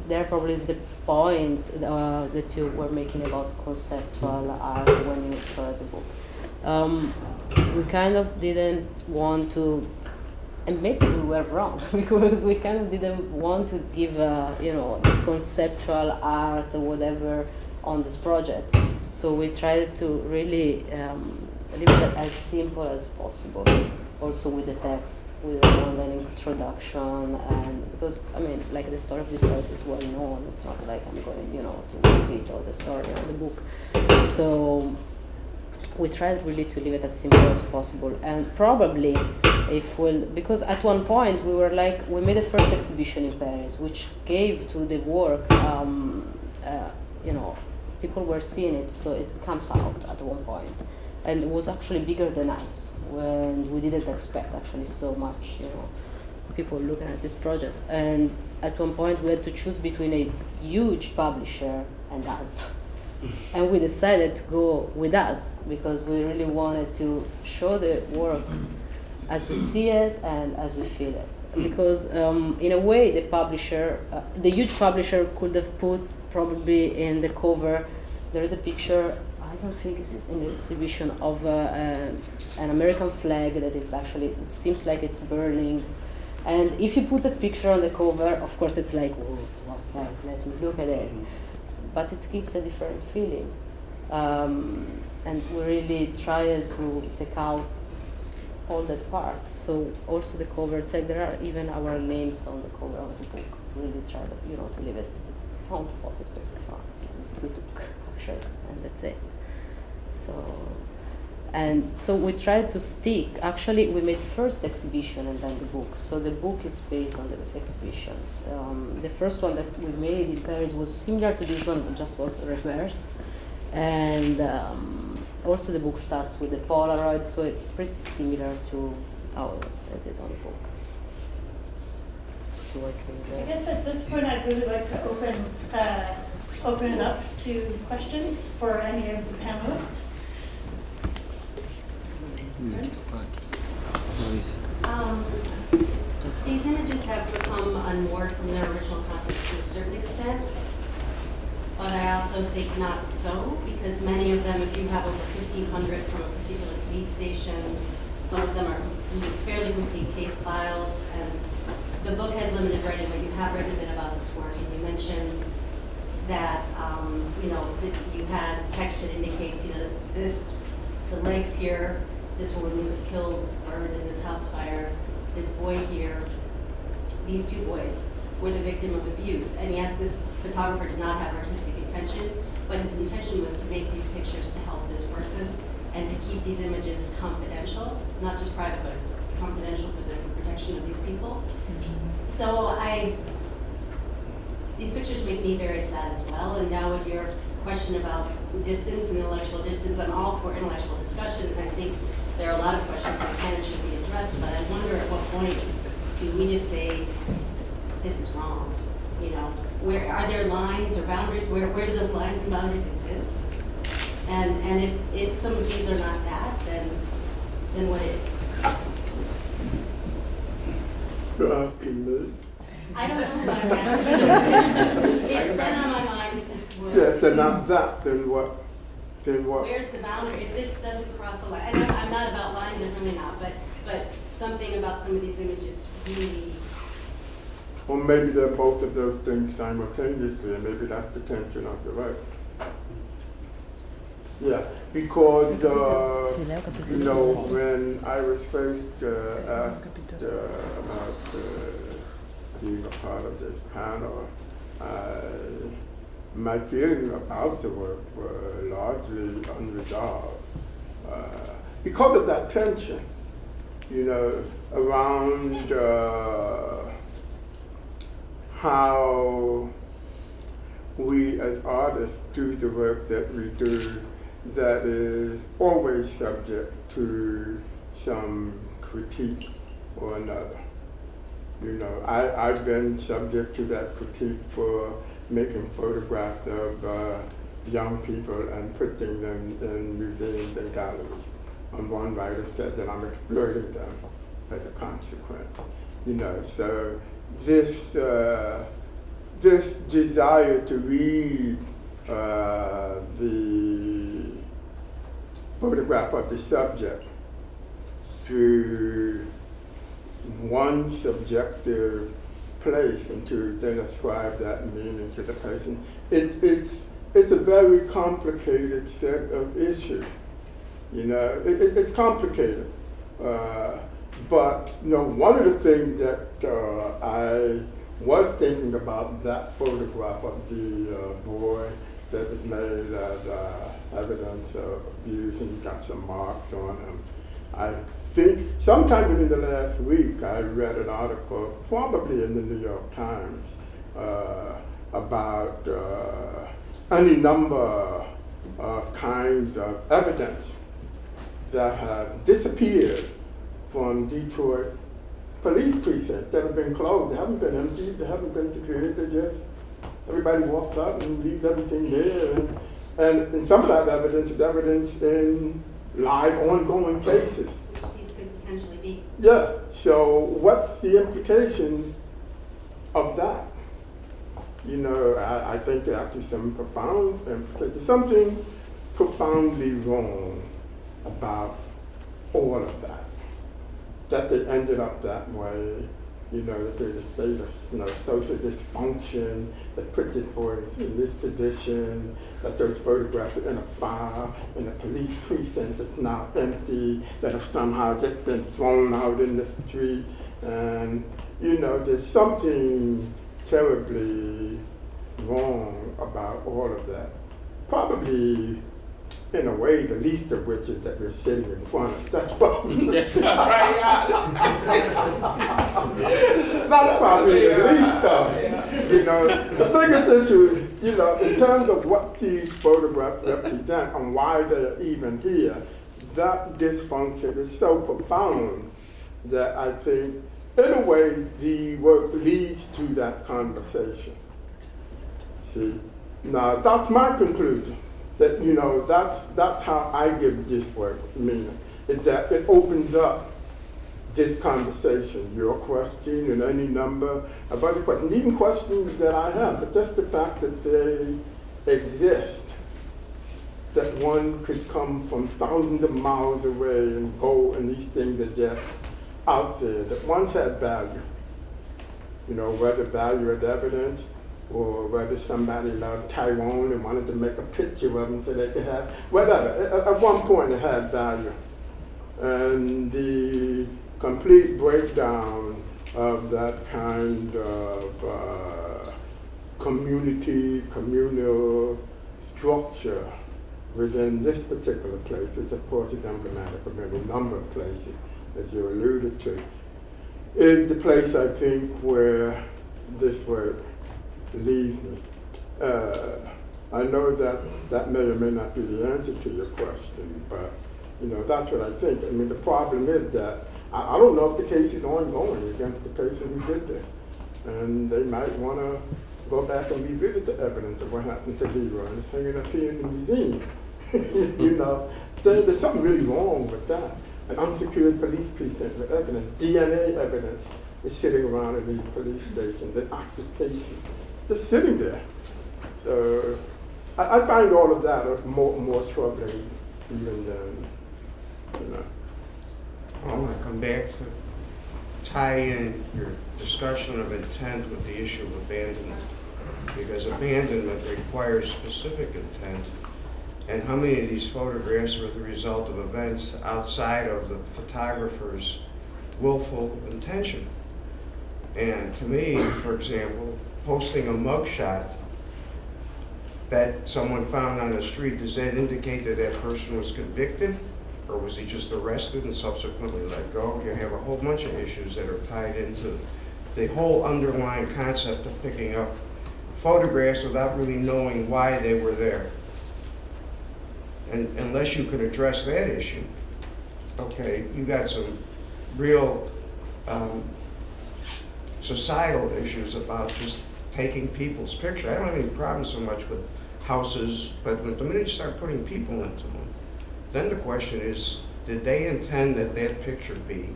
there probably is the point that you were making about conceptual art when you saw the book. We kind of didn't want to and maybe we were wrong because we kind of didn't want to give, the conceptual art or whatever on this project. So we tried to really leave it as simple as possible. Also with the text, with an introduction, and because like the story of Detroit is well known. It's not like I'm going, to repeat all the story of the book. So we tried really to leave it as simple as possible, and probably because at one point we made a first exhibition in Paris, which gave to the work, people were seeing it, so it comes out at one point, and it was actually bigger than us, when we didn't expect actually so much, people looking at this project, and at one point we had to choose between a huge publisher and us. And we decided to go with us because we really wanted to show the work as we see it and as we feel it. Because in a way, the huge publisher could have put probably in the cover, there is a picture, I don't think it's in the exhibition, of an American flag that is actually, it seems like it's burning. And if you put that picture on the cover, of course it's like, whoa, what's that? Let me look at it. But it gives a different feeling. And we really tried to take out all that part. So also the cover, it's like there are even our names on the cover of the book. We really tried to leave it. It's found photos that we took, actually, and that's it. So we tried to stick. Actually, we made first exhibition and then the book. So the book is based on the exhibition. The first one that we made in Paris was similar to this one, but just was reverse. And also the book starts with the Polaroid, so it's pretty similar to how is it on the book. So I guess at this point I'd really like to open it up to questions for any of the panelists. These images have become unmoored from their original context to a certain extent, but I also think not so, because many of them, if you have over 1,500 from a particular police station, some of them are fairly complete case files, and the book has limited writing, but you have written a bit about this work, and you mentioned that, that you had text that indicates, the legs here, this woman was killed, burned in this house fire. This boy here, these two boys, were the victim of abuse. And yes, this photographer did not have artistic intention, but his intention was to make these pictures to help this person and to keep these images confidential, not just private, but confidential for the protection of these people. So these pictures make me very sad as well. And now with your question about distance and intellectual distance, I'm all for intellectual discussion, and I think there are a lot of questions that can and should be addressed, but I wonder at what point do we just say, this is wrong? Where are there lines or boundaries? Where do those lines and boundaries exist? And if some of these are not that, then what is? You're asking me? I don't know. It's been on my mind this work. Yeah, if they're not that, then what? Where's the boundary? If this doesn't cross a line, and I'm not about lines, and really not, but something about some of these images really. Or maybe they're both of those things simultaneously, and maybe that's the tension of the right. Yeah, because when I was first asked about being a part of this panel, my feelings about the work were largely unresolved because of that tension, around how we as artists do the work that we do that is always subject to some critique or another. I've been subject to that critique for making photographs of young people and putting them in museums and galleries. And one writer said that I'm exploiting them as a consequence. So this desire to read the photograph of the subject through one subjective place and to then ascribe that meaning to the person. It's a very complicated set of issues. You know, it's complicated. But you know, one of the things that I was thinking about that photograph of the boy that was made as evidence of abuse, and he got some marks on him. I think sometime within the last week I read an article, probably in the New York Times, about any number of kinds of evidence that have disappeared from Detroit police precincts that have been closed. They haven't been emptied, they haven't been secured, they just, everybody walks out and leaves everything there. And some of that evidence is evidence in live, ongoing cases. Which these could potentially be. Yeah, so what's the implication of that? You know, I think there are actually some profound implications, something profoundly wrong about all of that. That they ended up that way, you know, that there's a state of, you know, social dysfunction that put this boy in this position, that those photographs are in a file in a police precinct that's now empty, that have somehow just been thrown out in the street. And, you know, there's something terribly wrong about all of that. Probably, in a way, the least of which is that we're sitting in front of. That's probably not probably the least of it. You know, the biggest issue is, you know, in terms of what these photographs represent and why they're even here, that dysfunction is so profound that I think, in a way, the work leads to that conversation. See, now that's my conclusion. That, you know, that's how I give this work meaning, is that it opens up this conversation, your question and any number of other questions, even questions that I have, but just the fact that they exist, that one could come from thousands of miles away and go, and these things are just out there, that once had value, you know, whether value as evidence, or whether somebody loved Tyrone and wanted to make a picture of him so they could have, whatever. At one point it had value. And the complete breakdown of that kind of communal structure within this particular place, which of course is emblematic of any number of places, as you alluded to, is the place, I think, where this work leaves me. I know that may or may not be the answer to your question, but you know, that's what I think. I mean, the problem is that I don't know if the case is ongoing against the person who did this, and they might want to go back and revisit the evidence of what happened to Leroy, and it's hanging up here in the museum. You know, there's something really wrong with that. An unsecured police precinct with evidence, DNA evidence, is sitting around in these police stations, an active cases, just sitting there. So I find all of that more troubling even than, you know. I want to come back to tie in your discussion of intent with the issue of abandonment, because abandonment requires specific intent, and how many of these photographs were the result of events outside of the photographer's willful intention. And to me, for example, posting a mugshot that someone found on the street, does that indicate that that person was convicted? Or was he just arrested and subsequently let go? You have a whole bunch of issues that are tied into the whole underlying concept of picking up photographs without really knowing why they were there. And unless you can address that issue, okay, you got some real societal issues about just taking people's picture. I don't have any problem so much with houses, but the minute you start putting people into them, then the question is, did they intend that that picture be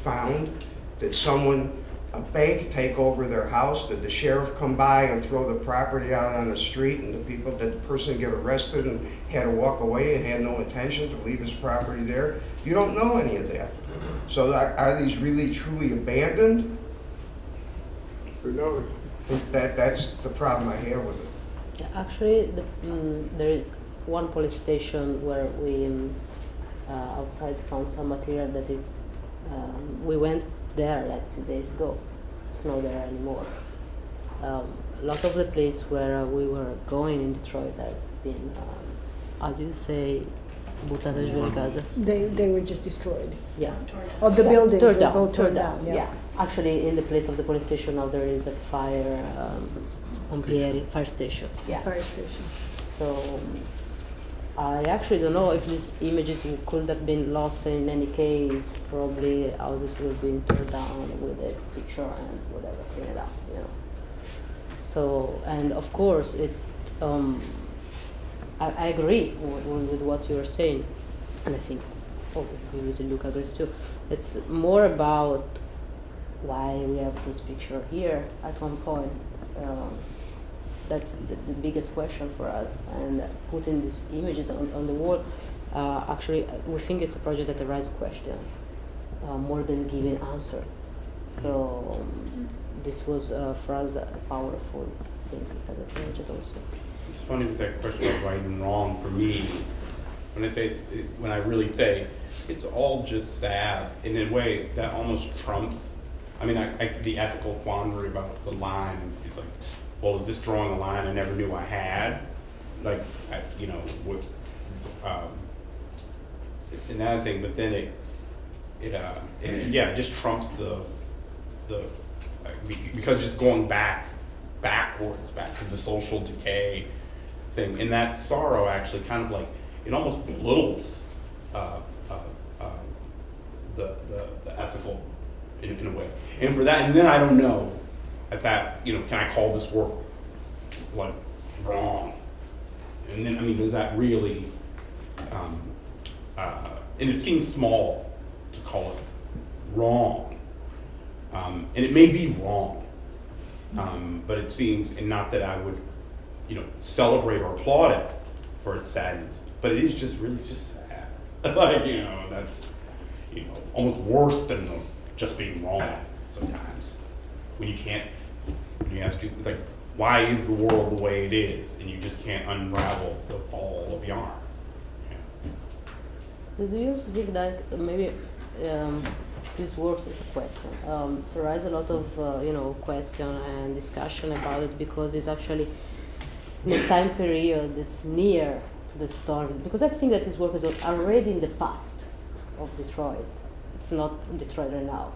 found? Did a bank take over their house? Did the sheriff come by and throw the property out on the street, and did the person get arrested and had to walk away and had no intention to leave his property there? You don't know any of that. So are these really truly abandoned? Who knows? That's the problem I have with it. Yeah, actually, there is one police station where we outside found some material that is. We went there like 2 days ago. It's not there anymore. A lot of the place where we were going in Detroit have been, how do you say, buttate giù le case? They were just destroyed. Yeah. Of the buildings Tore were down, both tore torn down. down. Yeah. Actually, in the place of the police station now there is a fire, pompieri, fire station. Yeah. Fire station. So I actually don't know if these images could have been lost in any case. Probably houses will be torn down with a picture and whatever, clean it up, you know. So, and of course, I agree with what you're saying, and I think obviously Luca agrees too. It's more about why we have this picture here at one point. That's the biggest question for us. And putting these images on the wall, actually, we think it's a project that raises question more than giving answer. So this was for us a powerful thing inside the project also. It's funny with that question of right and wrong for me. When I really say it's all just sad, in a way that almost trumps. I mean, the ethical quandary about the line. It's like, well, is this drawing a line I never knew I had? Like, with another thing. But then it just trumps the because just going backwards back to the social decay thing, and that sorrow actually kind of like it almost belittles the ethical in a way. And for that, and then I don't know at that, can I call this work like wrong? And then, I mean, is that really, and it seems small to call it wrong. And it may be wrong, but it seems, and not that I would, celebrate or applaud it for its sadness, but it is just really just sad. Like, that's, almost worse than just being wrong sometimes. When you ask, it's like, why is the world the way it is? And you just can't unravel the ball of yarn. Do you also think that maybe this works as a question? So there is a lot of question and discussion about it because it's actually in a time period that's near to the story. Because I think that this work is already in the past of Detroit. It's not Detroit right now.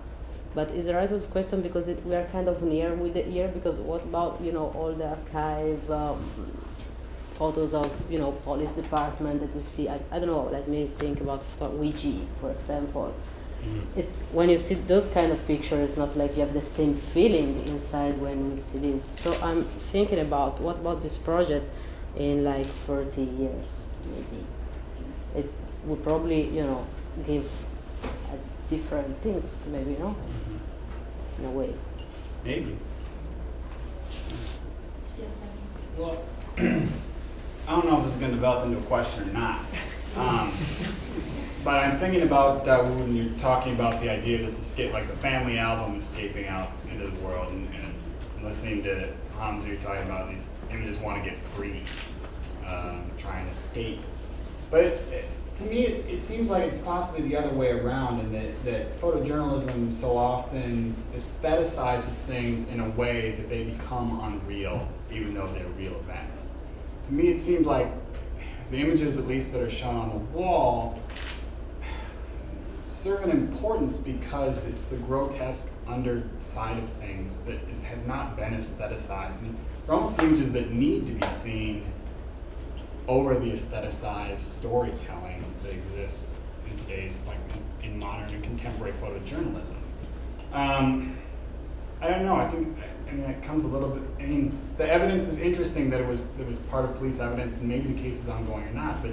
But is the right with question because we are kind of near with the year? Because what about all the archive photos of police department that we see? I don't know. Let me think about Ouija, for example. Mm-hmm. It's when you see those kind of pictures, it's not like you have the same feeling inside when we see this. So I'm thinking about what about this project in like 30 years, maybe. It would probably give different things, maybe, in a way. Maybe. Well, I don't know if this is going to develop into a question or not. But I'm thinking about when you're talking about the idea of this escape, like the family album escaping out into the world, and listening to Hamza, you're talking about these images want to get free, try and escape. But to me, it seems like it's possibly the other way around, and that photojournalism so often aestheticizes things in a way that they become unreal, even though they're real events. To me, it seems like the images, at least that are shown on the wall, serve an importance because it's the grotesque underside of things that has not been aestheticized. And they're almost images that need to be seen over the aestheticized storytelling that exists in today's, like in modern and contemporary photojournalism. I don't know. I mean, it comes a little bit. I mean, the evidence is interesting that it was part of police evidence, and maybe the case is ongoing or not. But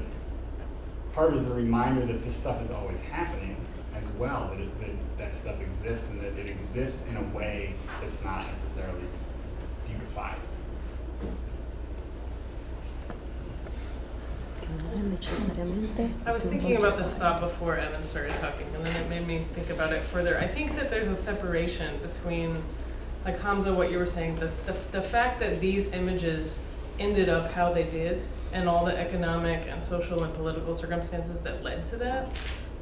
part of it is a reminder that this stuff is always happening as well. That stuff exists, and that it exists in a way that's not necessarily beautified. I was thinking about this thought before Evan started talking, and then it made me think about it further. I think that there's a separation between, like Hamza, what you were saying, the fact that these images ended up how they did, and all the economic and social and political circumstances that led to that.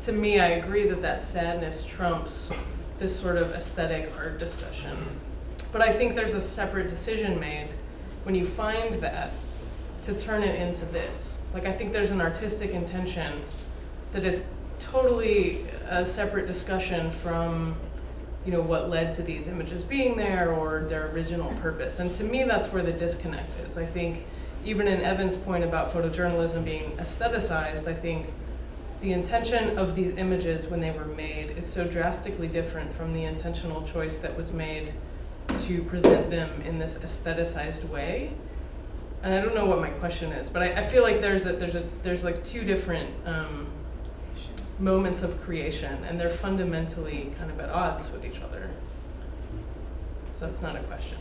To me, I agree that that sadness trumps this sort of aesthetic art discussion. But I think there's a separate decision made when you find that to turn it into this. Like, I think there's an artistic intention that is totally a separate discussion from, you know, what led to these images being there or their original purpose. And to me, that's where the disconnect is. I think even in Evan's point about photojournalism being aestheticized, I think the intention of these images when they were made is so drastically different from the intentional choice that was made to present them in this aestheticized way. And I don't know what my question is, but I feel like there's like two different moments of creation, and they're fundamentally kind of at odds with each other. So that's not a question,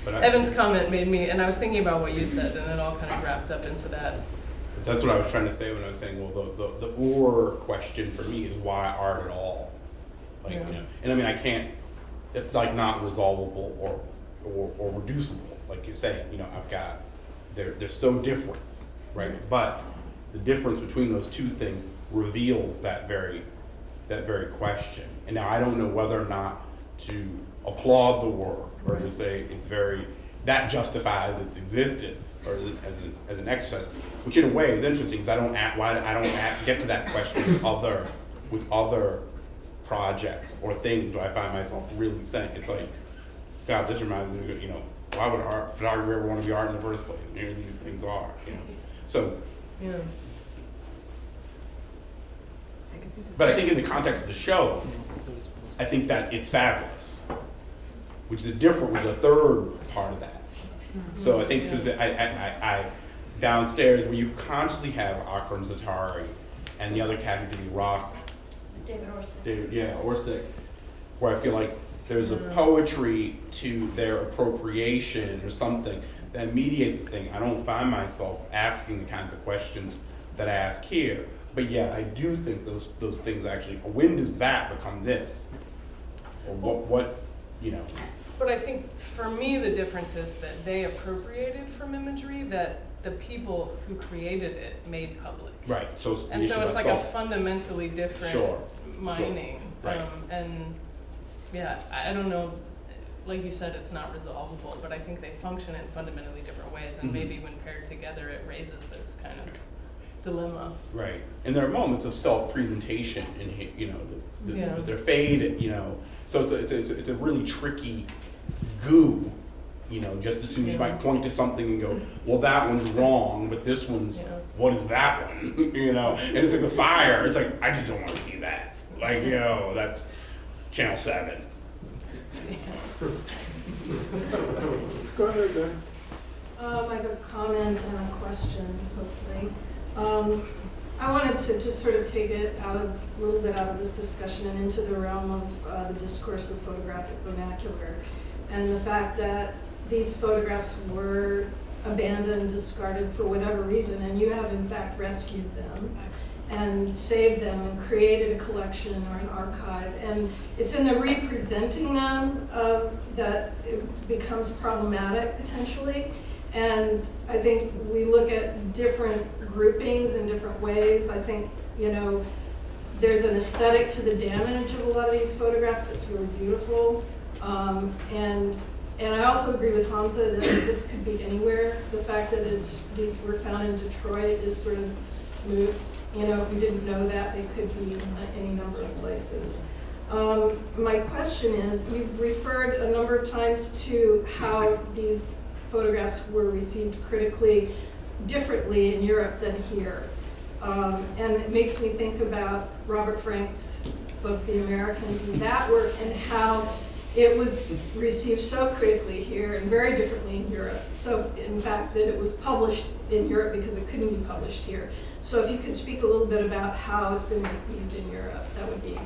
but Evan's comment made me, and I was thinking about what you said, and it all kind of wrapped up into that. That's what I was trying to say when I was saying, well, the or question for me is why art at all? Like, Yeah. you know, and I mean, I can't, it's like not resolvable or reducible, like you say, you know, they're so different, right? But the difference between those two things reveals that very question. And now I don't know whether or not to applaud the work or to say that justifies its existence or as an exercise, which in a way is interesting because I don't get to that question with other projects or things. Do I find myself really saying, it's like, God, this reminds me of, you know, why would photography ever want to be art in the first place? You know, these things are, you know. So, Yeah. but I think in the context of the show, I think that it's fabulous, which is a third part of that. So I think because I downstairs where you constantly have Akram Zatari and the other cat who did Iraq, David Orsic. Orsic, where I feel like there's a poetry to their appropriation or something that mediates the thing. I don't find myself asking the kinds of questions that I ask here, but yeah, I do think those things actually, when does that become this? Or what, you know? But I think for me, the difference is that they appropriated from imagery that the people who created it made public. Right, so And so it's like a fundamentally different mining. Sure. Right. And yeah, I don't know, like you said, it's not resolvable, but I think they function in fundamentally different ways, and maybe when paired together, it raises this kind of dilemma. Right, and there are moments of self-presentation in, you know, Yeah. they're faded, you know, so it's a really tricky goo, you know, just as soon as you might point to something and go, well, that one's wrong, but this one's, what is that one, you know, and it's like the fire, it's like, I just don't want to see that, like, you know, that's Channel 7. Go ahead, Dan. I have a comment and a question, hopefully. I wanted to just sort of take it a little bit out of this discussion and into the realm of the discourse of photographic vernacular, and the fact that these photographs were abandoned, discarded for whatever reason, and you have in fact rescued them and saved them and created a collection or an archive. And it's in the representing them that it becomes problematic potentially. And I think we look at different groupings in different ways. I think, you know, there's an aesthetic to the damage of a lot of these photographs that's really beautiful. And I also agree with Hamza that this could be anywhere. The fact that these were found in Detroit is sort of moot. You know, if we didn't know that, they could be any number of places. My question is, you've referred a number of times to how these photographs were received critically differently in Europe than here. And it makes me think about Robert Frank's book, The Americans, and that work, and how it was received so critically here and very differently in Europe. So in fact, that it was published in Europe because it couldn't be published here. So if you could speak a little bit about how it's been received in Europe, that would be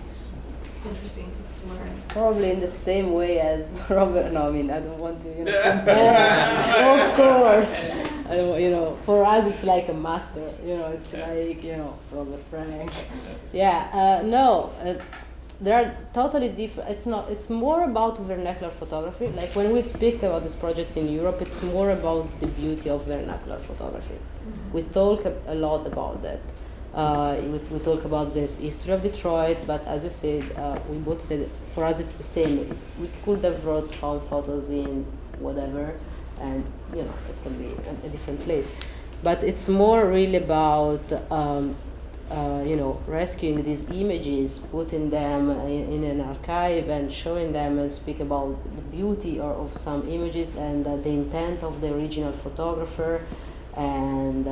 interesting to learn. Probably in the same way as Robert. No, I mean, I don't want to, you know. Of course. I don't, for us it's like a master. It's Yeah. like Robert Frank. Yeah, no, they are totally different. It's not. It's more about vernacular photography. Like when we speak about this project in Europe, it's more about the beauty of vernacular photography. We talk a lot about that. We talk about this history of Detroit, but as you said, we both said for us it's the same. We could have found photos in whatever, and it can be a different place. But it's more really about rescuing these images, putting them in an archive and showing them and speak about the beauty of some images and the intent of the original photographer and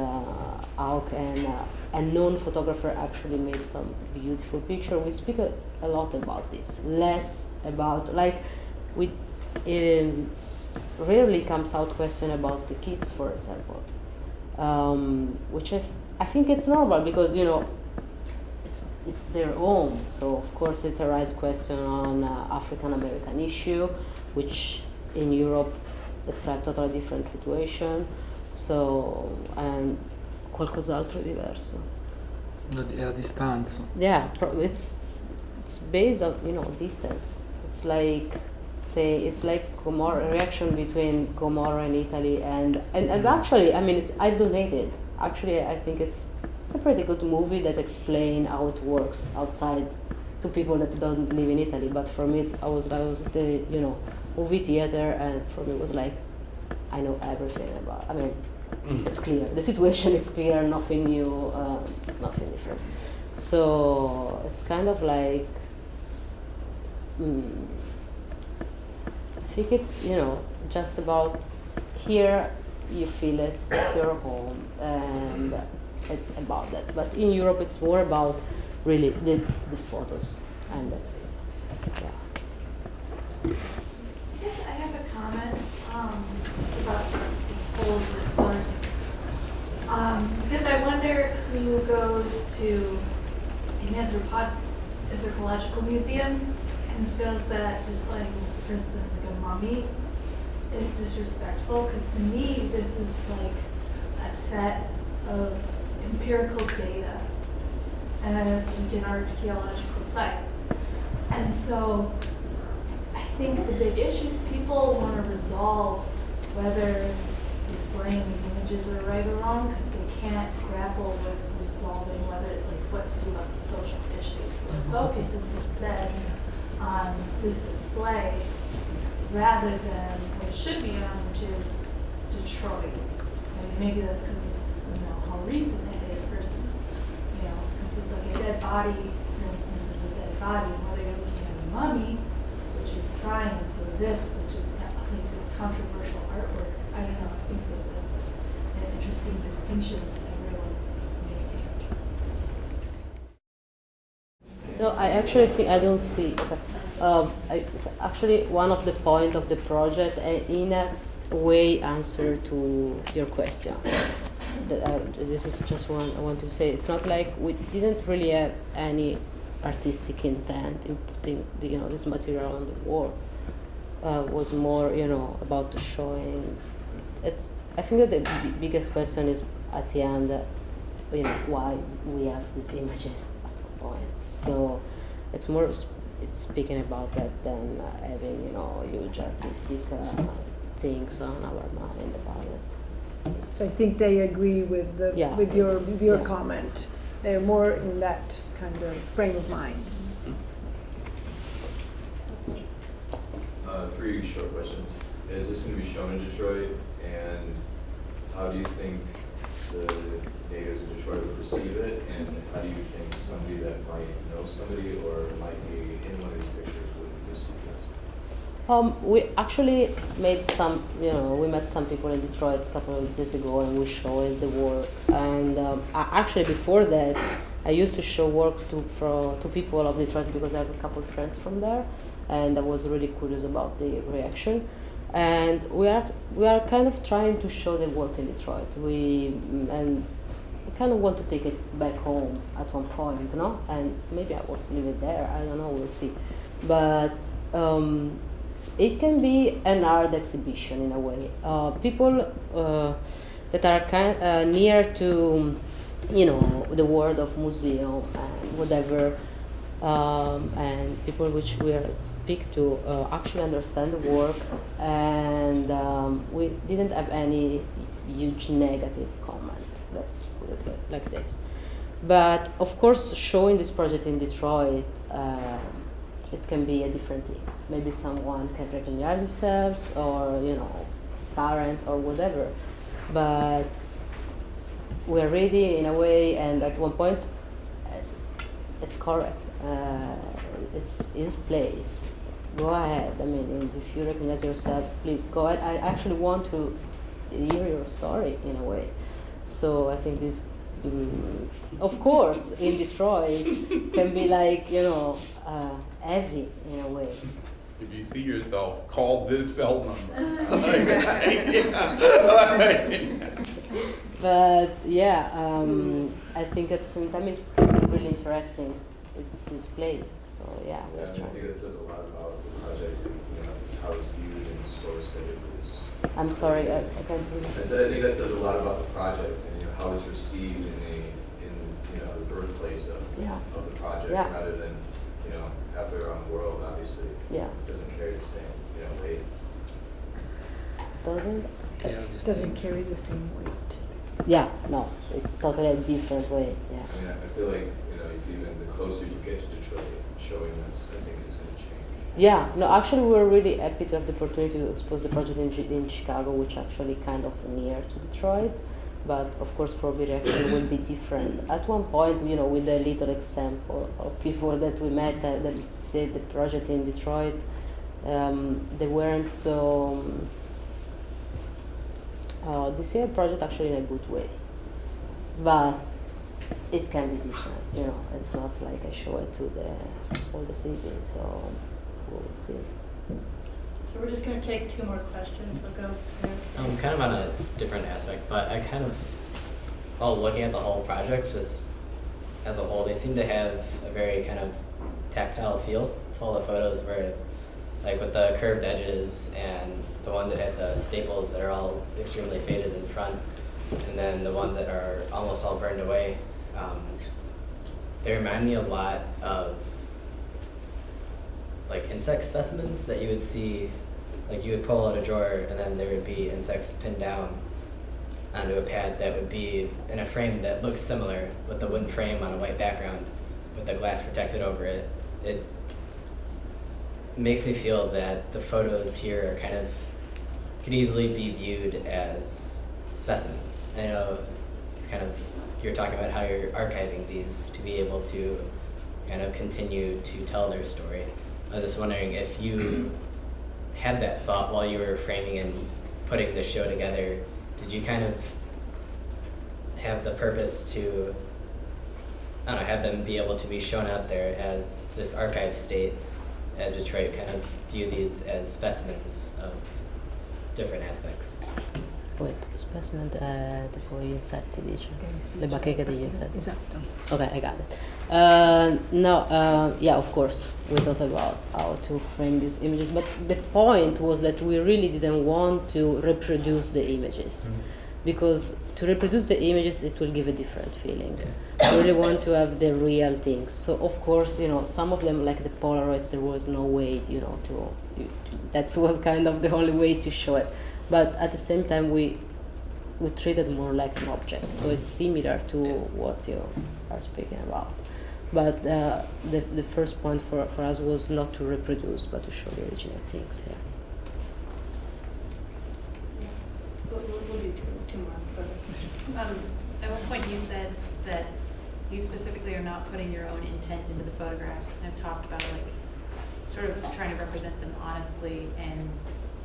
how can a known photographer actually made some beautiful picture. We speak a lot about this, less about we rarely comes out question about the kids, for example, which I think it's normal because it's their own. So of course it arises question on African American issue, which in Europe it's a totally different situation. So and qualcos'altro diverso. È a distanza. Yeah, it's based on distance. It's like Gomorrah, a reaction between Gomorrah in Italy and actually I donated. Actually I think it's a pretty good movie that explains how it works outside to people that don't live in Italy. But for me I was at the movie theater, and for me it was like I know everything about. It's clear. The situation is clear. Nothing new. Nothing different. So it's kind of like. I think it's just about here you feel it. It's your home, and it's about that. But in Europe, it's more about really the photos, and that's it. Yeah. Yes, I have a comment about the whole discourse. Because I wonder who goes to an anthropological museum and feels that displaying, for instance, like a mummy is disrespectful. Because to me, this is like a set of empirical data and like an archaeological site. And so I think the big issue is people want to resolve whether displaying these images are right or wrong because they can't grapple with resolving what to do about the social issues. So the focus is instead on this display rather than what it should be on, which is Detroit. Maybe that's because of how recent it is versus because it's like a dead body, for instance, is a dead body, and whether you're looking at a mummy, which is science, or this, which is like this controversial artwork. I don't know. I think that's an interesting distinction that everyone's making. No, I actually think I don't see. Okay. It's actually one of the point of the project, in a way, answer to your question. This is just one I want to say. It's not like we didn't really have any artistic intent in putting this material on the wall. Was more about showing. I think that the biggest question is at the end, why we have these images at one point. So it's more it's speaking about that than having huge artistic things on our mind about it. So I think they agree with your Yeah. comment. They're more in that kind of frame of mind. Three short questions. Is this going to be shown in Detroit, and how do you think the natives of Detroit would receive it, and how do you think somebody that might know somebody or might be in one of these pictures would receive this? We actually made some, we met some people in Detroit a couple of days ago, and we showed the work. And actually before that, I used to show work to people of Detroit because I have a couple of friends from there, and I was really curious about the reaction. And we are kind of trying to show the work in Detroit. We kind of want to take it back home at one point, and maybe I will leave it there. I don't know. We'll see. But it can be an art exhibition in a way. People that are near to, you know, the world of museum and whatever, and people which we speak to actually understand the work, and we didn't have any huge negative comment. Let's put it like this. But of course, showing this project in Detroit, it can be a different things. Maybe someone can recognize themselves, or you know, parents or whatever. But we're ready in a way, and at one point, it's correct. It's his place. Go ahead. I mean, if you recognize yourself, please go ahead. I actually want to hear your story in a way. So I think this, of course, in Detroit, can be like, you know, heavy in a way. If you see yourself, call this cell number. But yeah, I think at the same time it's really interesting. It's his place. So yeah, Yeah, we're I trying. think it says a lot about the project and, you know, how it's viewed and sourced that it is. I'm sorry, I can't really. I said I think that says a lot about the project and, you know, how it's received in you know, the birthplace of Yeah. of the project, Yeah. rather than, you know, halfway around the world. Obviously, Yeah. it doesn't carry the same, you know, weight. Doesn't? Doesn't carry the same weight. Yeah, no, it's totally a different way. Yeah. I mean, I feel like, you know, even the closer you get to Detroit, showing this, I think it's going to change. Yeah, no, actually we were really happy to have the opportunity to expose the project in Chicago, which actually kind of near to Detroit, but of course probably reaction will be different. At one point, you know, with a little example of people that we met that said the project in Detroit, they weren't so, they see a project actually in a good way, but it can be different, you know, it's not like I show it to all the city, so we'll see. So we're just going to take 2 more questions. We'll go. Kind of on a different aspect, but I kind of, while looking at the whole project, just as a whole, they seem to have a very kind of tactile feel to all the photos, where, like with the curved edges and the ones that had the staples that are all extremely faded in front, and then the ones that are almost all burned away. They remind me a lot of like insect specimens that you would see, like you would pull out a drawer and then there would be insects pinned down onto a pad that would be in a frame that looks similar, with the wooden frame on a white background with the glass protected over it. It makes me feel that the photos here are kind of, could easily be viewed as specimens. I know it's kind of, you're talking about how you're archiving these to be able to kind of continue to tell their story. I was just wondering if you had that thought while you were framing and putting the show together. Did you kind of have the purpose to, I don't know, have them be able to be shown out there as this archive state, as Detroit kind of view these as specimens of different aspects? Wait, specimen tipo gli insetti dice? Sì, Le bacheche certo, degli insetti. Esatto. Okay, I got it. No, yeah, of course, we thought about how to frame these images, but the point was that we really didn't want to reproduce the images, because to reproduce the images, it will give a different feeling. We really want to have the real things. So, of course, you know, some of them, like the Polaroids, there was no way, you know, that was kind of the only way to show it. But at the same time, we treat it more like an object, so it's similar to what you are speaking about. But the first point for us was not to reproduce, but to show the original things here. We'll do 2 more. At one point you said that you specifically are not putting your own intent into the photographs, and have talked about like sort of trying to represent them honestly and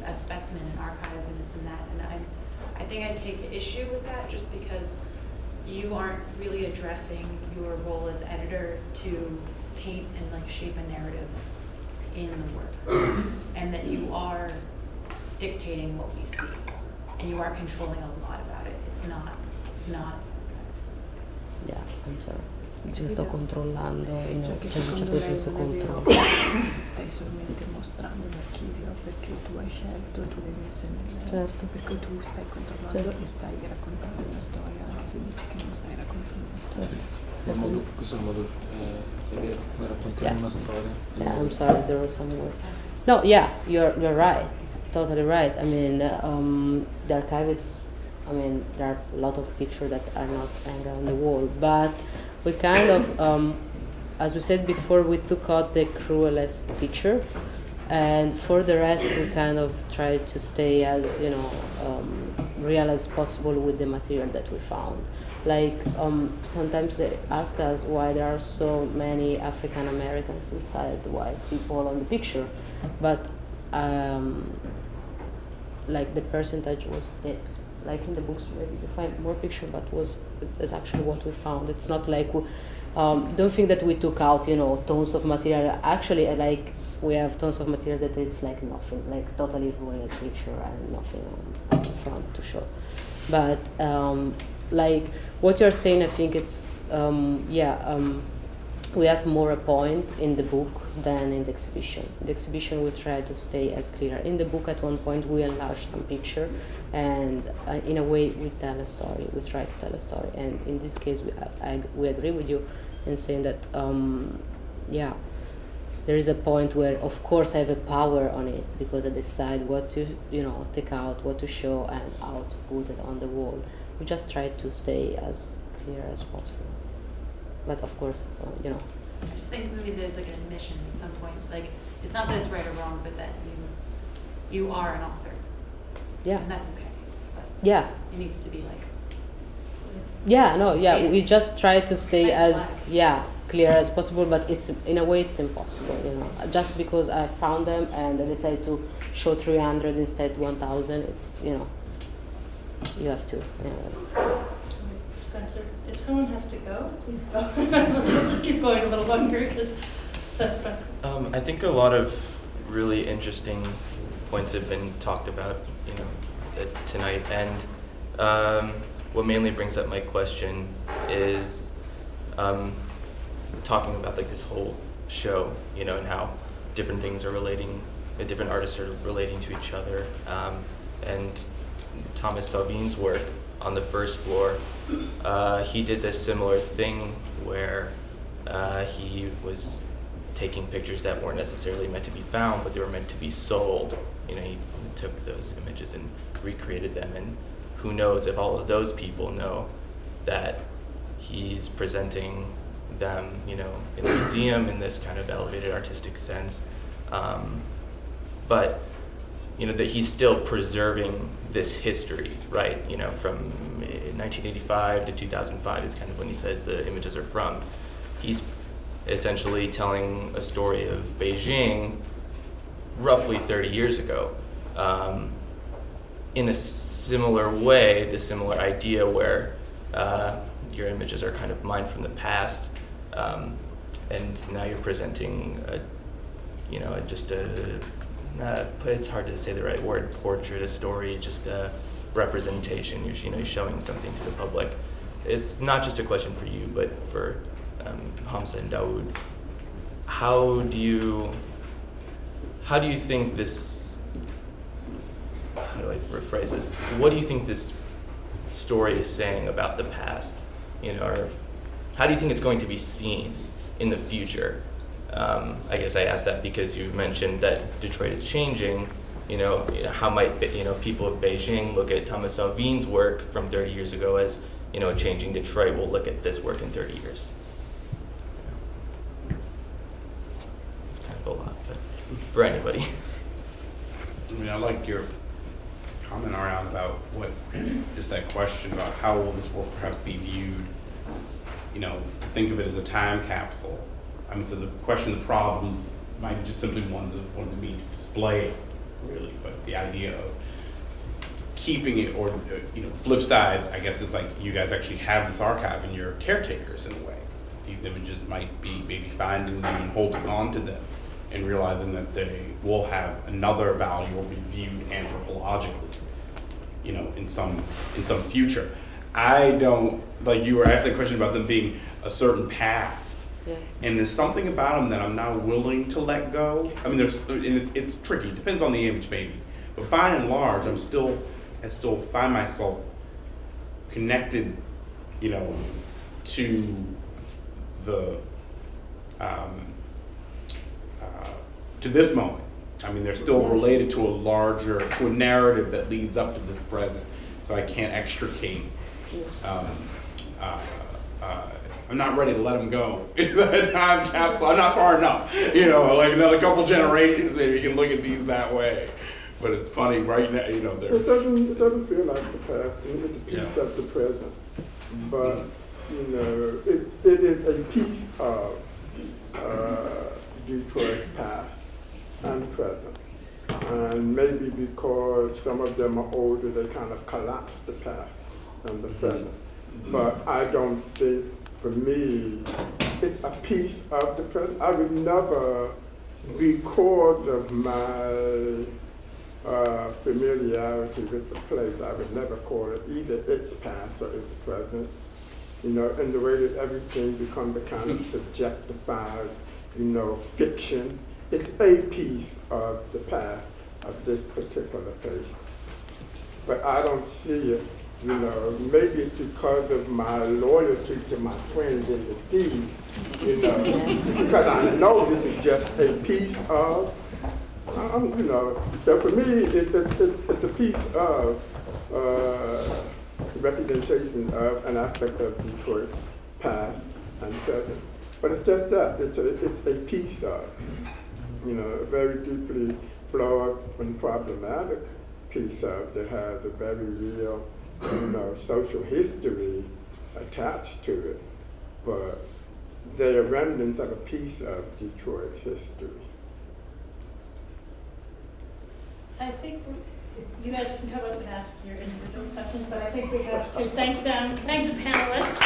a specimen and archive and this and that. And I think I take issue with that, just because you aren't really addressing your role as editor to paint and like shape a narrative in the work, and that you are dictating what we see, and you are controlling a lot about it. It's not. Yeah, I'm sorry. Ci sto controllando, Cioè che c'è un secondo certo lei senso non è vero controllo. che stai solamente mostrando l'archivio perché tu hai scelto, tu devi essere nel... Certo. Perché tu stai controllando Certo. e stai raccontando una storia, anche se dici che non stai raccontando una storia. Questo è il modo, è vero, come raccontiamo una storia. Yeah, I'm sorry, there were some words. No, yeah, you're right, totally right. I mean, the archive is, I mean, there are a lot of pictures that are not hanging on the wall, but we kind of, as we said before, we took out the cruelest picture, and for the rest, we kind of tried to stay as real as possible with the material that we found. Like sometimes they ask us why there are so many African Americans instead white people on the picture, but like the percentage was this. Like in the books, maybe you find more picture, but it's actually what we found. It's not like don't think that we took out tons of material. Actually, like we have tons of material that it's like nothing, like totally ruined picture and nothing on the front to show. But like what you're saying, I think it's we have more a point in the book than in the exhibition. The exhibition we try to stay as clear. In the book, at one point, we enlarge some picture, and in a way, we tell a story. We try to tell a story, and in this case, we agree with you in saying that there is a point where, of course, I have a power on it because I decide what to take out, what to show, and how to put it on the wall. We just try to stay as clear as possible. But of course, I just think maybe there's like an admission at some point. Like, it's not that it's right or wrong, but that you are an author. Yeah. And that's okay. But Yeah. it needs to be like. We just try to stay as clear as possible, but it's in a way it's impossible, Just because I found them and I decided to show 300 instead 1,000, it's you have to. Spencer, if someone has to go, please go. We'll just keep going a little longer because Spencer. I think a lot of really interesting points have been talked about, tonight, and what mainly brings up my question is talking about like this whole show, and how different things are relating, different artists are relating to each other, and Thomas Salvine's work on the first floor, he did this similar thing where he was taking pictures that weren't necessarily meant to be found, but they were meant to be sold. He took those images and recreated them, and who knows if all of those people know that he's presenting them, in a museum in this kind of elevated artistic sense, but that he's still preserving this history, right? From 1985 to 2005 is kind of when he says the images are from. He's essentially telling a story of Beijing roughly 30 years ago. In a similar way, the similar idea where your images are kind of mined from the past, and now you're presenting it's hard to say the right word, portrait, a story, just a representation. You're showing something to the public. It's not just a question for you, but for Hamza and Dawood. How do you think this? How do I rephrase this? What do you think this story is saying about the past? Or how do you think it's going to be seen in the future? I guess I asked that because you mentioned that Detroit is changing. How might people of Beijing look at Thomas Salvine's work from 30 years ago as changing Detroit? Will look at this work in 30 years. It's kind of a lot, but for anybody. I like your comment around about what just that question about how will this work perhaps be viewed. Think of it as a time capsule. So the problems might be just simply ones of what does it mean to display it, really, but the idea of keeping it, or flip side, I guess, is like you guys actually have this archive and you're caretakers in a way. These images might be maybe finding them and holding on to them and realizing that they will have another value or be viewed anthropologically, in some future. I don't, like you were asking a question about them being a certain past. Yeah. And there's something about them that I'm not willing to let go. I mean, it's tricky. It depends on the image, maybe. But by and large, I still find myself connected, you know, to the to this moment. I mean, they're still related to a narrative that leads up to this present. So I can't extricate. I'm not ready to let them go into that time capsule. I'm not far enough. You know, like another couple generations, maybe you can look at these that way. But it's funny right now, you know. It doesn't feel like the past. It's a piece of the present. But, you know, it is a piece of Detroit past and present. And maybe because some of them are older, they kind of collapse the past and the present. But I don't think, for me, it's a piece of the present. I would never, because of my familiarity with the place, I would never call it either its past or its present. You know, in the way that everything becomes a kind of subjectified, you know, fiction. It's a piece of the past of this particular place. But I don't see it, you know, maybe it's because of my loyalty to my friends in the D, you know, because I know this is just a piece of, you know, so for me, it's a piece of representation of an aspect of Detroit's past and present. But it's just that, it's a piece of, you know, a very deeply flawed and problematic piece of that has a very real, you know, social history attached to it. But they are remnants of a piece of Detroit's history. I think you guys can come up and ask your individual questions, but I think we have to thank them, thank the panelists.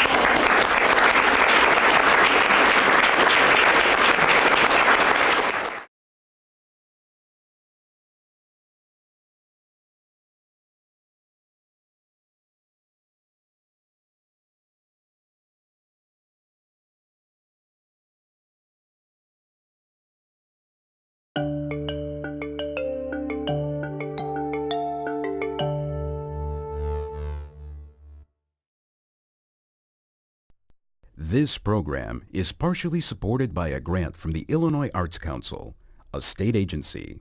This program is partially supported by a grant from the Illinois Arts Council, a state agency.